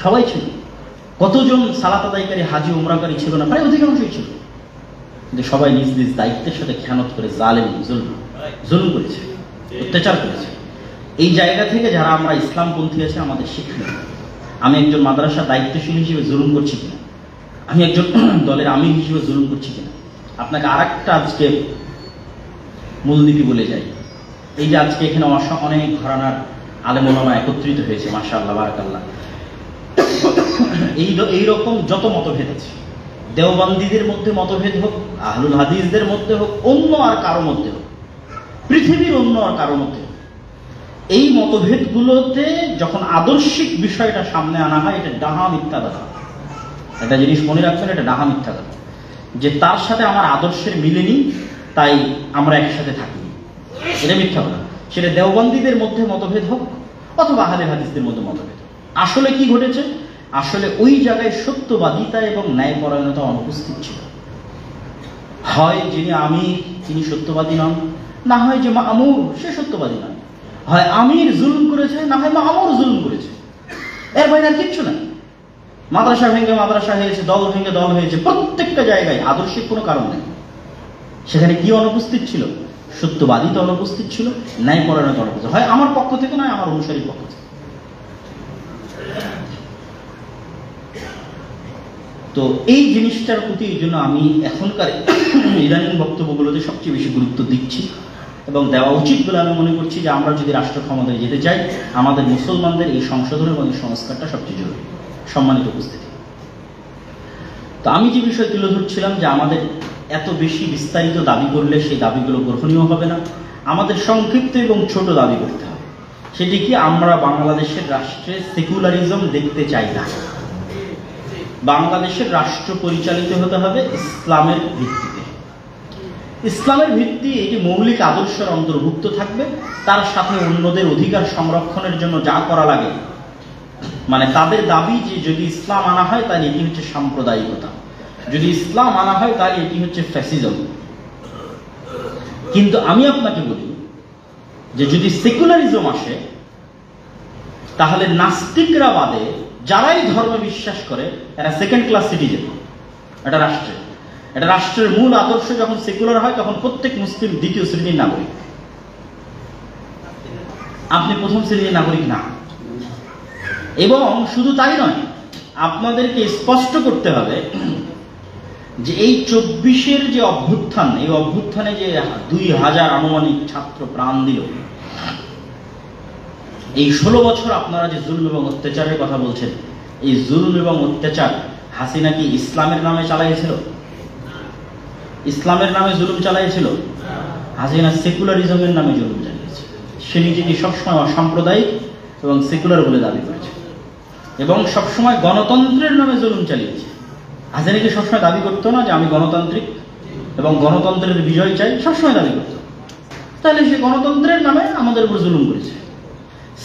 সবাই ছিল। কতজন সালাত আদায়কারী, হাজি, উমরাকারী ছিল না? প্রায় অধিকাংশই ছিল। কিন্তু সবাই নিজ নিজ দায়িত্বের সাথে খেয়ানত করে জুলুম করেছে, অত্যাচার করেছে। এই জায়গা থেকে যারা আমরা ইসলামপন্থী আছে আমাদের শিক্ষা, আমি একজন মাদ্রাসার দায়িত্বশীল হিসেবে জুলুম করছি কিনা, আমি একজন দলের আমির হিসেবে জুলুম করছি কিনা। আপনাকে আর একটা আজকে মূলনীতি বলে যাই। এই যে আজকে এখানে অনেক ঘরানার আলেম ওলামা একত্রিত হয়েছে, মাশাআল্লাহ, বারাকাল্লাহ। এইরকম যত মতভেদ আছে, দেওবন্দীদের মধ্যে মতভেদ হোক, আহলুল হাদিসদের মধ্যে হোক, অন্য আর কারো মধ্যে হোক, পৃথিবীর অন্য আর কারো মধ্যে হোক, এই মতভেদগুলোতে যখন আদর্শিক বিষয়টা সামনে আনা হয়, এটা ডাহা মিথ্যা কথা। একটা জিনিস মনে রাখবেন, এটা ডাহা মিথ্যা কথা, যে তার সাথে আমার আদর্শের মিলেনি তাই আমরা একসাথে থাকি, এটা মিথ্যা কথা। সেটা দেওবন্দীদের মধ্যে মতভেদ হোক অথবা আহলে হাদিসদের মধ্যে মতভেদ হোক। আসলে কি ঘটেছে? আসলে ওই জায়গায় সত্যবাদিতা এবং ন্যায়পরায়ণতা অনুপস্থিত ছিল। হয় যিনি আমির তিনি সত্যবাদী নন, না হয় যে মামুর সে সত্যবাদী নয়। হয় আমির জুলুম করেছে, না হয় মামুর জুলুম করেছে, এর বাইরে আর কিচ্ছু না। মাদ্রাসা ভেঙে মাদ্রাসা হয়েছে, দল ভেঙে দল হয়েছে, প্রত্যেকটা জায়গায় আদর্শিক কোনো কারণ নেই। সেখানে কি অনুপস্থিত ছিল? সত্যবাদিতা অনুপস্থিত ছিল, ন্যায়পরায়ণতা অনুপস্থিত। হয় আমার পক্ষ থেকে নয় আমার অনুসারীর পক্ষ থেকে। তো এই জিনিসটার প্রতি এই জন্য আমি এখনকার ইদানিং বক্তব্যগুলোতে সবচেয়ে বেশি গুরুত্ব দিচ্ছি এবং দেওয়া উচিত বলে আমি মনে করছি যে আমরা যদি রাষ্ট্র ক্ষমতায় যেতে চাই, আমাদের মুসলমানদের এই সংশোধন এবং এই সংস্কারটা সবচেয়ে জরুরি। সম্মানিত উপস্থিতি, তো আমি যে বিষয় তুলে ধরছিলাম যে আমাদের এত বেশি বিস্তারিত দাবি করলে সেই দাবিগুলো গ্রহণীয় হবে না, আমাদের সংক্ষিপ্ত এবং ছোট দাবি করতে হবে। সেটি কি? আমরা বাংলাদেশের রাষ্ট্রে সেকুলারিজম দেখতে চাই না। বাংলাদেশের রাষ্ট্র পরিচালিত হতে হবে ইসলামের ভিত্তিতে। ইসলামের ভিত্তি এটি মৌলিক আদর্শের অন্তর্ভুক্ত থাকবে, তার সাথে অন্যদের অধিকার সংরক্ষণের জন্য যা করা লাগে, মানে তাদের দাবি যে যদি ইসলাম আনা হয় তাহলে এটি হচ্ছে সাম্প্রদায়িকতা, যদি ইসলাম আনা হয় তাহলে এটি হচ্ছে ফ্যাসিজম। কিন্তু আমি আপনাকে বলি যে যদি সেকুলারিজম আসে তাহলে নাস্তিকরা বাদে যারাই ধর্মে বিশ্বাস করে এরা সেকেন্ড ক্লাস সিটিজেন। এটা রাষ্ট্রের মূল আদর্শ যখন সেকুলার হয় তখন প্রত্যেক মুসলিম দ্বিতীয় শ্রেণীর নাগরিক, আপনি প্রথম শ্রেণীর নাগরিক না। এবং শুধু তাই নয়, আপনাদেরকে স্পষ্ট করতে হবে যে এই 24-এর যে অভ্যুত্থান, এই অভ্যুত্থানে যে 2000 আনুমানিক ছাত্র প্রাণ দিল, এই 16 বছর আপনারা যে জুলুম এবং অত্যাচারের কথা বলছেন, এই জুলুম এবং অত্যাচার হাসিনা কি ইসলামের নামে চালাইছিল? ইসলামের নামে জুলুম চালাইছিল? হাসিনা সেকুলারিজমের নামে জুলুম চালিয়েছে। সে নিজেকে সবসময় অসাম্প্রদায়িক এবং সেকুলার বলে দাবি করেছে এবং সবসময় গণতন্ত্রের নামে জুলুম চালিয়েছে। হাসিনা কি সবসময় দাবি করতো না যে আমি গণতান্ত্রিক এবং গণতন্ত্রের বিজয় চাই? সবসময় দাবি করতো। তাহলে সে গণতন্ত্রের নামে আমাদের উপর জুলুম করেছে,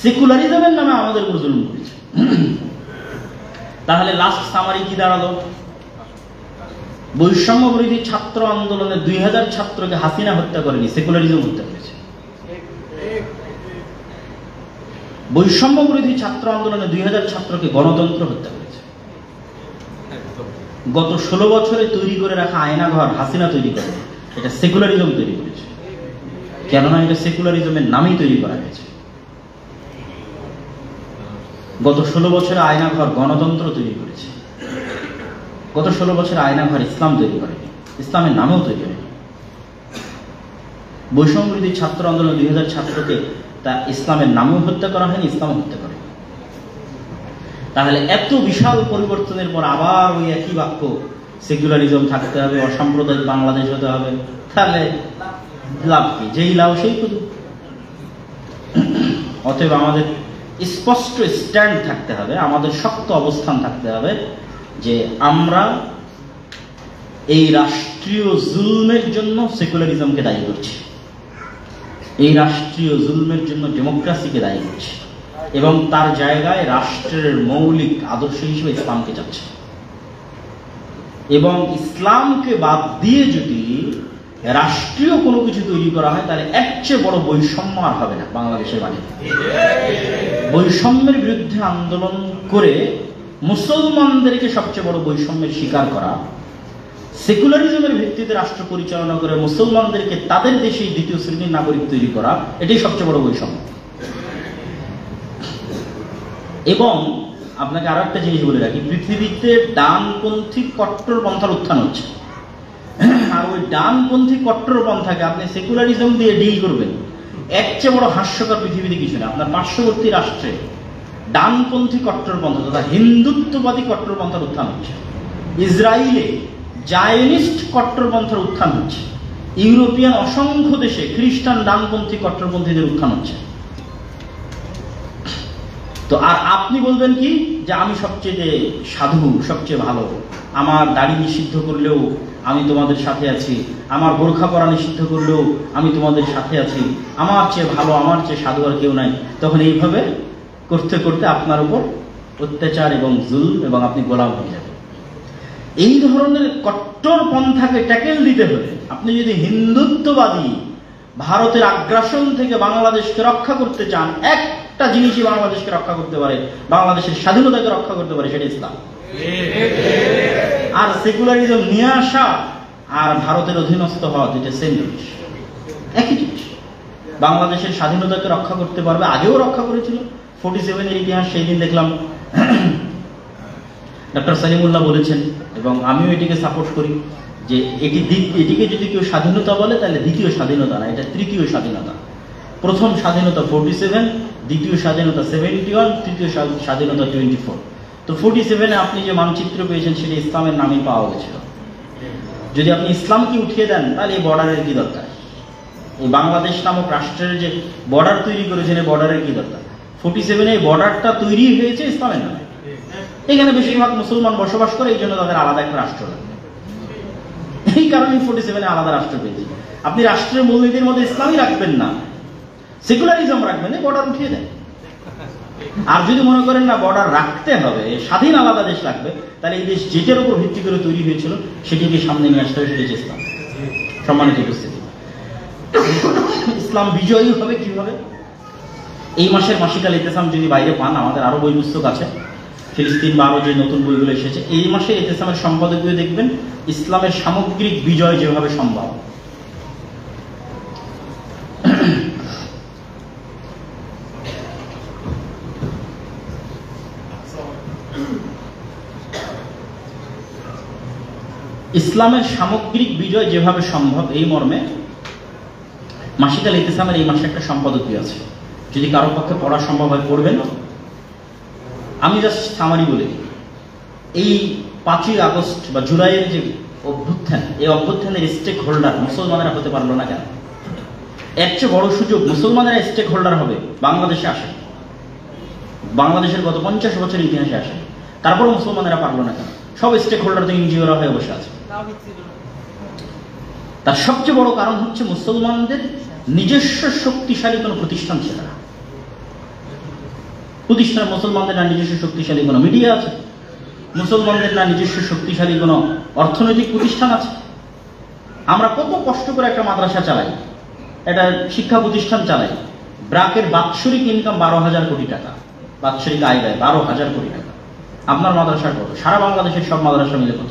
সেকুলারিজমের নামে আমাদের উপর জুলুম করেছে। তাহলে লাস্ট সামারি কি দাঁড়ালো? বৈষম্য বিরোধী ছাত্র আন্দোলনে 2000 ছাত্রকে হাসিনা হত্যা করেনি, সেকুলারিজম হত্যা করেছে। বৈষম্য বিরোধী ছাত্র আন্দোলনে 2000 ছাত্রকে গণতন্ত্র হত্যা করেছে। গত 16 বছরে তৈরি করে রাখা আয়নাঘর হাসিনা তৈরি করে, এটা সেকুলারিজম তৈরি করেছে। কেননা এটা সেকুলারিজমের নামেই তৈরি করা হয়েছে। গত 16 বছরে আয়নাঘর গণতন্ত্র তৈরি করেছে। গত 16 বছরে আয়নাঘর ইসলাম তৈরি করেনি, ইসলামের নামেও তৈরি হয়নি। বৈষম্য বিরোধী ছাত্র আন্দোলন 2000 ছাত্রকে তা ইসলামের নামেও হত্যা করা হয়নি, ইসলামও হত্যা করে। তাহলে এত বিশাল পরিবর্তনের পর আবার ওই একই বাক্য, সেকুলারিজম থাকতে হবে, অসাম্প্রদায়িক বাংলাদেশ হতে হবে, তাহলে লাভ কি? যেই লাভ সেই প্রদূপ। অতএব আমাদের স্পষ্ট স্ট্যান্ড থাকতে হবে, আমাদের শক্ত অবস্থান থাকতে হবে যে আমরা এই রাষ্ট্রীয় জুলমের জন্য সেকুলারিজমকে দায়ী করছি। এই রাষ্ট্রীয় জুলমের জন্য ডেমোক্রেসিকে দায়ী করছে এবং তার জায়গায় রাষ্ট্রের মৌলিক আদর্শ হিসেবে ইসলামকে যাচ্ছে। এবং ইসলামকে বাদ দিয়ে যদি রাষ্ট্রীয় কোনো কিছু তৈরি করা হয় তাহলে এর চেয়ে বড় বৈষম্য আর হবে না বাংলাদেশের বাড়িতে। বৈষম্যের বিরুদ্ধে আন্দোলন করে মুসলমানদেরকে সবচেয়ে বড় বৈষম্যের শিকার করা, সেকুলারিজমের ভিত্তিতে রাষ্ট্র পরিচালনা করে মুসলমানদেরকে তাদের দেশেই দ্বিতীয় শ্রেণীর নাগরিক তৈরি করা, এটাই সবচেয়ে বড় বৈষম্য। এবং আপনাকে আরো একটা জিনিস বলে রাখি, পৃথিবীতে ডানপন্থী কট্টরপন্থার উত্থান হচ্ছে, আর ওই ডানপন্থী কট্টরপন্থাকে আপনি সেকুলারিজম দিয়ে ডিল করবেন, এর চেয়ে বড় হাস্যকর পৃথিবীতে কিছু না। আপনার পার্শ্ববর্তী রাষ্ট্রে ডানপন্থী কট্টরপন্থা তথা হিন্দুত্ববাদী কট্টরপন্থার উত্থান হচ্ছে, ইসরায়েলে জায়নিস্ট কট্টরপন্থার উত্থান হচ্ছে, ইউরোপিয়ান অসংখ্য দেশে খ্রিস্টান ডানপন্থী কট্টরপন্থীদের উত্থান হচ্ছে। তো আর আপনি বলবেন কি যে আমি সবচেয়ে সাধু, সবচেয়ে ভালো, আমার দাড়ি নিষিদ্ধ করলেও আমি তোমাদের সাথে আছি, আমার বোরখা পরা নিষিদ্ধ করলেও আমি তোমাদের সাথে আছি, আমার চেয়ে ভালো, আমার চেয়ে সাধু আর কেউ নাই। তখন এইভাবে করতে করতে আপনার উপর অত্যাচার এবং জুলম এবং আপনি গোলাম হয়ে যাবেন। এই ধরনের কট্টর পন্থাকে ট্যাকেল দিতে হলে আপনি যদি হিন্দুত্ববাদী ভারতের আগ্রাসন থেকে বাংলাদেশকে রক্ষা করতে চান, একটা জিনিসই বাংলাদেশকে রক্ষা করতে পারে, বাংলাদেশের স্বাধীনতাকে রক্ষা করতে পারে, সেটা ইসলাম। আর সেকুলারিজম নিয়ে আসা আর ভারতের অধীনস্থ হওয়া দুইটা সেম জিনিস, একই জিনিস। বাংলাদেশের স্বাধীনতাকে রক্ষা করতে পারবে, আগেও রক্ষা করেছিল। 47-এর ইতিহাস সেই দিন দেখলাম ডক্টর সালিমুল্লাহ বলেছেন এবং আমিও এটিকে সাপোর্ট করি যে এটিকে যদি কেউ স্বাধীনতা বলে তাহলে দ্বিতীয় স্বাধীনতা না, এটা তৃতীয় স্বাধীনতা। প্রথম স্বাধীনতা 47, দ্বিতীয় স্বাধীনতা 71, তৃতীয় স্বাধীনতা 24। তো 47-এ আপনি যে মানচিত্র পেয়েছেন সেটা ইসলামের নামে পাওয়া গেছিল। যদি আপনি ইসলামকে উঠিয়ে দেন তাহলে এই বর্ডারের কি দরকার? এই বাংলাদেশ নামক রাষ্ট্রের যে বর্ডার তৈরি করেছেন, এই বর্ডারের কি দরকার? 47-এ এই বর্ডারটা তৈরি হয়েছে ইসলামের নামে। এখানে বেশিরভাগ মুসলমান বসবাস করে, এই জন্য তাদের আলাদা একটা রাষ্ট্র লাগবে। এই কারণে 47-এ আলাদা রাষ্ট্র পেয়েছে। আপনি রাষ্ট্রের মূলনীতির মধ্যে ইসলামই রাখবেন না, সেকুলারিজম রাখবেন, এই বর্ডার উঠিয়ে দেন। আর যদি মনে করেন না বর্ডার রাখতে হবে, স্বাধীন আলাদা দেশ লাগবে, তাহলে এই দেশ যেটার উপর ভিত্তি করে তৈরি হয়েছিল সেটিকে সামনে নিয়ে আসতে হবে, সেটি ইসলাম। সম্মানিত উপস্থিতি, ইসলাম বিজয়ী হবে কিভাবে? এই মাসের মাসিকাল ইতেসাম যদি বাইরে পান, আমাদের আরো বই পুস্তক আছে, ফিলিস্তিন বা আরো যে নতুন বইগুলো এসেছে, এই মাসে ইতেসামের সম্পাদকীয় দেখবেন ইসলামের সামগ্রিক বিজয় যেভাবে সম্ভব। ইসলামের সামগ্রিক বিজয় যেভাবে সম্ভব, এই মর্মে মাসিকাল ইতেসামের এই মাসে একটা সম্পাদকীয় আছে। যদি কারো পক্ষে পড়া সম্ভব হয় পড়বেন। আমি জাস্ট সামারি বলি, এই 5ই আগস্ট বা জুলাইয়ের যে অভ্যুত্থান, এই অভ্যুত্থানের স্টেক হোল্ডার মুসলমানেরা হতে পারলো না কেন? এর চেয়ে বড় সুযোগ মুসলমানেরা স্টেক হোল্ডার হবে বাংলাদেশে আসে, বাংলাদেশের গত 50 বছরের ইতিহাসে আসে, তারপরে মুসলমানেরা পারলো না কেন? সব স্টেক হোল্ডার তো এনজিওরা হয়ে বসে আছে। তার সবচেয়ে বড় কারণ হচ্ছে মুসলমানদের নিজস্ব শক্তিশালী কোনো প্রতিষ্ঠান ছিল না। মুসলমানদের না নিজস্ব শক্তিশালী কোনো মিডিয়া আছে, মুসলমানদের না নিজস্ব শক্তিশালী কোনো অর্থনৈতিক প্রতিষ্ঠান আছে। আমরা কত কষ্ট করে একটা মাদ্রাসা চালাই, একটা শিক্ষা প্রতিষ্ঠান চালাই, ব্রাকের বাৎসরিক ইনকাম 12,000 কোটি টাকা, বাৎসরিক আয় ব্যয় 12,000 কোটি টাকা। আপনার মাদ্রাসার কত? সারা বাংলাদেশের সব মাদ্রাসা মিলে কত?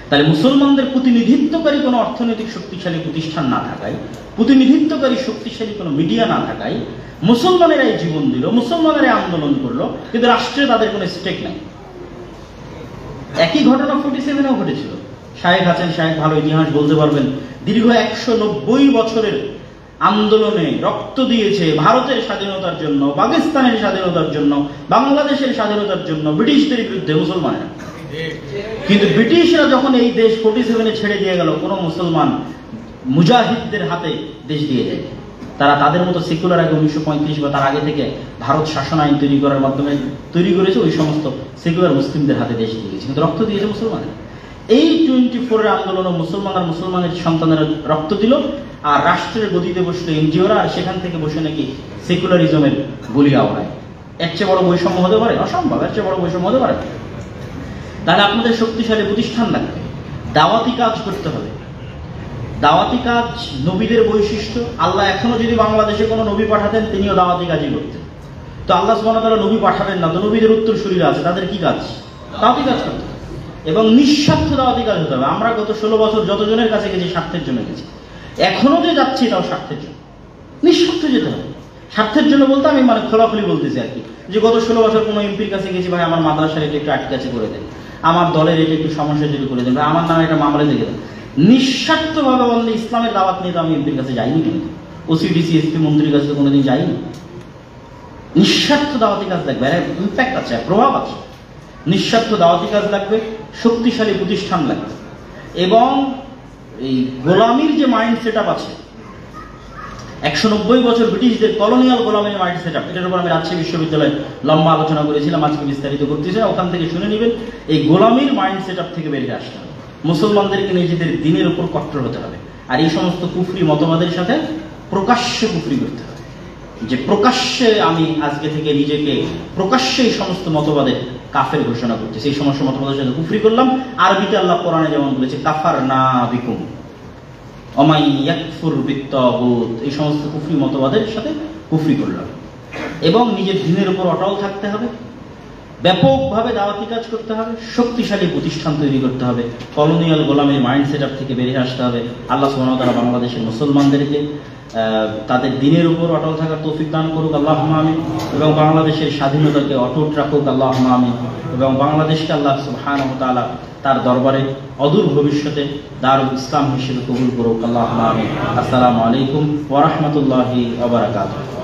তাহলে মুসলমানদের প্রতিনিধিত্বকারী কোনো অর্থনৈতিক শক্তিশালী প্রতিষ্ঠান না থাকায়, প্রতিনিধিত্বকারী শক্তিশালী কোনো মিডিয়া না থাকায় মুসলমানেরাই জীবন দিল, মুসলমানেরাই আন্দোলন করলো, কিন্তু রাষ্ট্রে তাদের কোনো স্টেক নাই। একই ঘটনা 47-এও ঘটেছিল। শায়েখ আছেন, শায়েখ ভালো ইতিহাস বলতে পারবেন। দীর্ঘ 190 বছরের আন্দোলনে রক্ত দিয়েছে ভারতের স্বাধীনতার জন্য, পাকিস্তানের স্বাধীনতার জন্য, বাংলাদেশের স্বাধীনতার জন্য ব্রিটিশদের বিরুদ্ধে মুসলমানেরা। কিন্তু ব্রিটিশরা যখন এই দেশ 47-এ ছেড়ে দিয়ে গেল, কোনো মুসলমান মুজাহিদদের হাতে দেশ দিয়ে যায়। তারা তাদের মতো সেকুলার আগে 1935 বা তার আগে থেকে ভারত শাসন আইন তৈরি করার মাধ্যমে তৈরি করেছে, ওই সমস্ত সেকুলার মুসলিমদের হাতে দেশ দিয়েছে, কিন্তু রক্ত দিয়েছে মুসলমানের। এই 24-এর আন্দোলনে মুসলমানের সন্তানেরা রক্ত দিল, আর রাষ্ট্রের গদিতে বসলে এনজিওরা, আর সেখান থেকে বসে নাকি সেকুলারিজমের বলি আওড়ায়। এর চেয়ে বড় বৈষম্য হতে পারে? অসম্ভব। এর চেয়ে বড় বৈষম্য হতে পারে? তাহলে আপনাদের শক্তিশালী প্রতিষ্ঠান লাগবে, দাওয়াতি কাজ করতে হবে। দাওয়াতি কাজ নবীদের বৈশিষ্ট্য। আল্লাহ এখনো যদি বাংলাদেশে কোনো নবী পাঠাতেন, তিনিও দাওয়াতি কাজই করতেন। তো আল্লাহ সুবহানাহু ওয়া তাআলা নবী পাঠাবেন না, তো নবীদের উত্তরসূরিরা আছে, তাদের কি কাজ? দাওয়াতি কাজ করতে হবে এবং নিঃস্বার্থ দাওয়াতি কাজ হতে হবে। আমরা গত 16 বছর যতজনের কাছে গেছি স্বার্থের জন্য গেছি, এখনো যে যাচ্ছি তাও স্বার্থের জন্য। নিঃস্বার্থ যেতে হবে। স্বার্থের জন্য বলতে আমি মানে খোলাখুলি বলতেছি আর কি, যে গত 16 বছর কোনো এমপির কাছে গেছি, ভাই আমার মাদ্রাসার এটা একটু আটকে আছে করে দেন, আমার দলের এটা একটু সমস্যা যদি করে দেন, ভাই আমার নামে একটা মামলা দেখে দেন। নিঃস্বার্থভাবে বললে ইসলামের দাওয়াত নিয়ে তো আমি এমপির কাছে যাইনি, কিন্তু ওসিডিসি এসপি মন্ত্রীর কাছে তো কোনোদিন যাইনি। নিঃস্বার্থ দাওয়াতি কাজ লাগবে, ইম্প্যাক্ট আছে, প্রভাব আছে। নিঃস্বার্থ দাওয়াতি কাজ লাগবে, শক্তিশালী প্রতিষ্ঠান লাগবে, এবং এই গোলামির যে মাইন্ড সেট আপ আছে, 190 বছর ব্রিটিশদের কলোনিয়াল গোলামির মাইন্ড সেট আপ, এটার উপর আমি রাজশাহী বিশ্ববিদ্যালয়ে লম্বা আলোচনা করেছিলাম, আজকে বিস্তারিত করতেছি, ওখান থেকে শুনে নেবেন। এই গোলামির মাইন্ড সেট আপ থেকে বেরিয়ে আসতে হবে। মুসলমানদেরকে নিজেদের দিনের উপর কট্টর হতে হবে, আর এই সমস্ত কুফরি মতবাদের সাথে প্রকাশ্যে কুফরি করতে হবে। যে প্রকাশ্যে আমি আজকে থেকে নিজেকে প্রকাশ্যে এই সমস্ত মতবাদের কাফের ঘোষণা করতেছি, এই সমস্ত মতবাদের সাথে কুফরি করলাম। আরবিতে আল্লাহ কোরআনে যেমন বলেছে, কাফারনা বিকুম ওমাই ইয়াকফুর বিত্তাগুত, এই সমস্ত কুফরি মতবাদের সাথে কুফরি করলাম। এবং নিজের দিনের উপর অটল থাকতে হবে, ব্যাপকভাবে দাওয়াতি কাজ করতে হবে, শক্তিশালী প্রতিষ্ঠান তৈরি করতে হবে, কলোনিয়াল গোলামের মাইন্ড সেট আপ থেকে বেরিয়ে আসতে হবে। আল্লাহ সুবহানাহু ওয়া তাআলা বাংলাদেশের মুসলমানদেরকে তাদের দিনের উপর অটল থাকার তৌফিক দান করুক, আল্লাহুম্মা আমিন। এবং বাংলাদেশের স্বাধীনতাকে অটুট রাখুক, আল্লাহুম্মা আমিন। এবং বাংলাদেশকে আল্লাহ সুবহানাহু ওয়া তাআলা তার দরবারে অদূর ভবিষ্যতে দারুল ইসলাম হিসেবে কবুল করুক, আল্লাহুম্মা আমিন। আসসালামু আলাইকুম ওয়া রাহমাতুল্লাহি ওয়া বারাকাতুহু।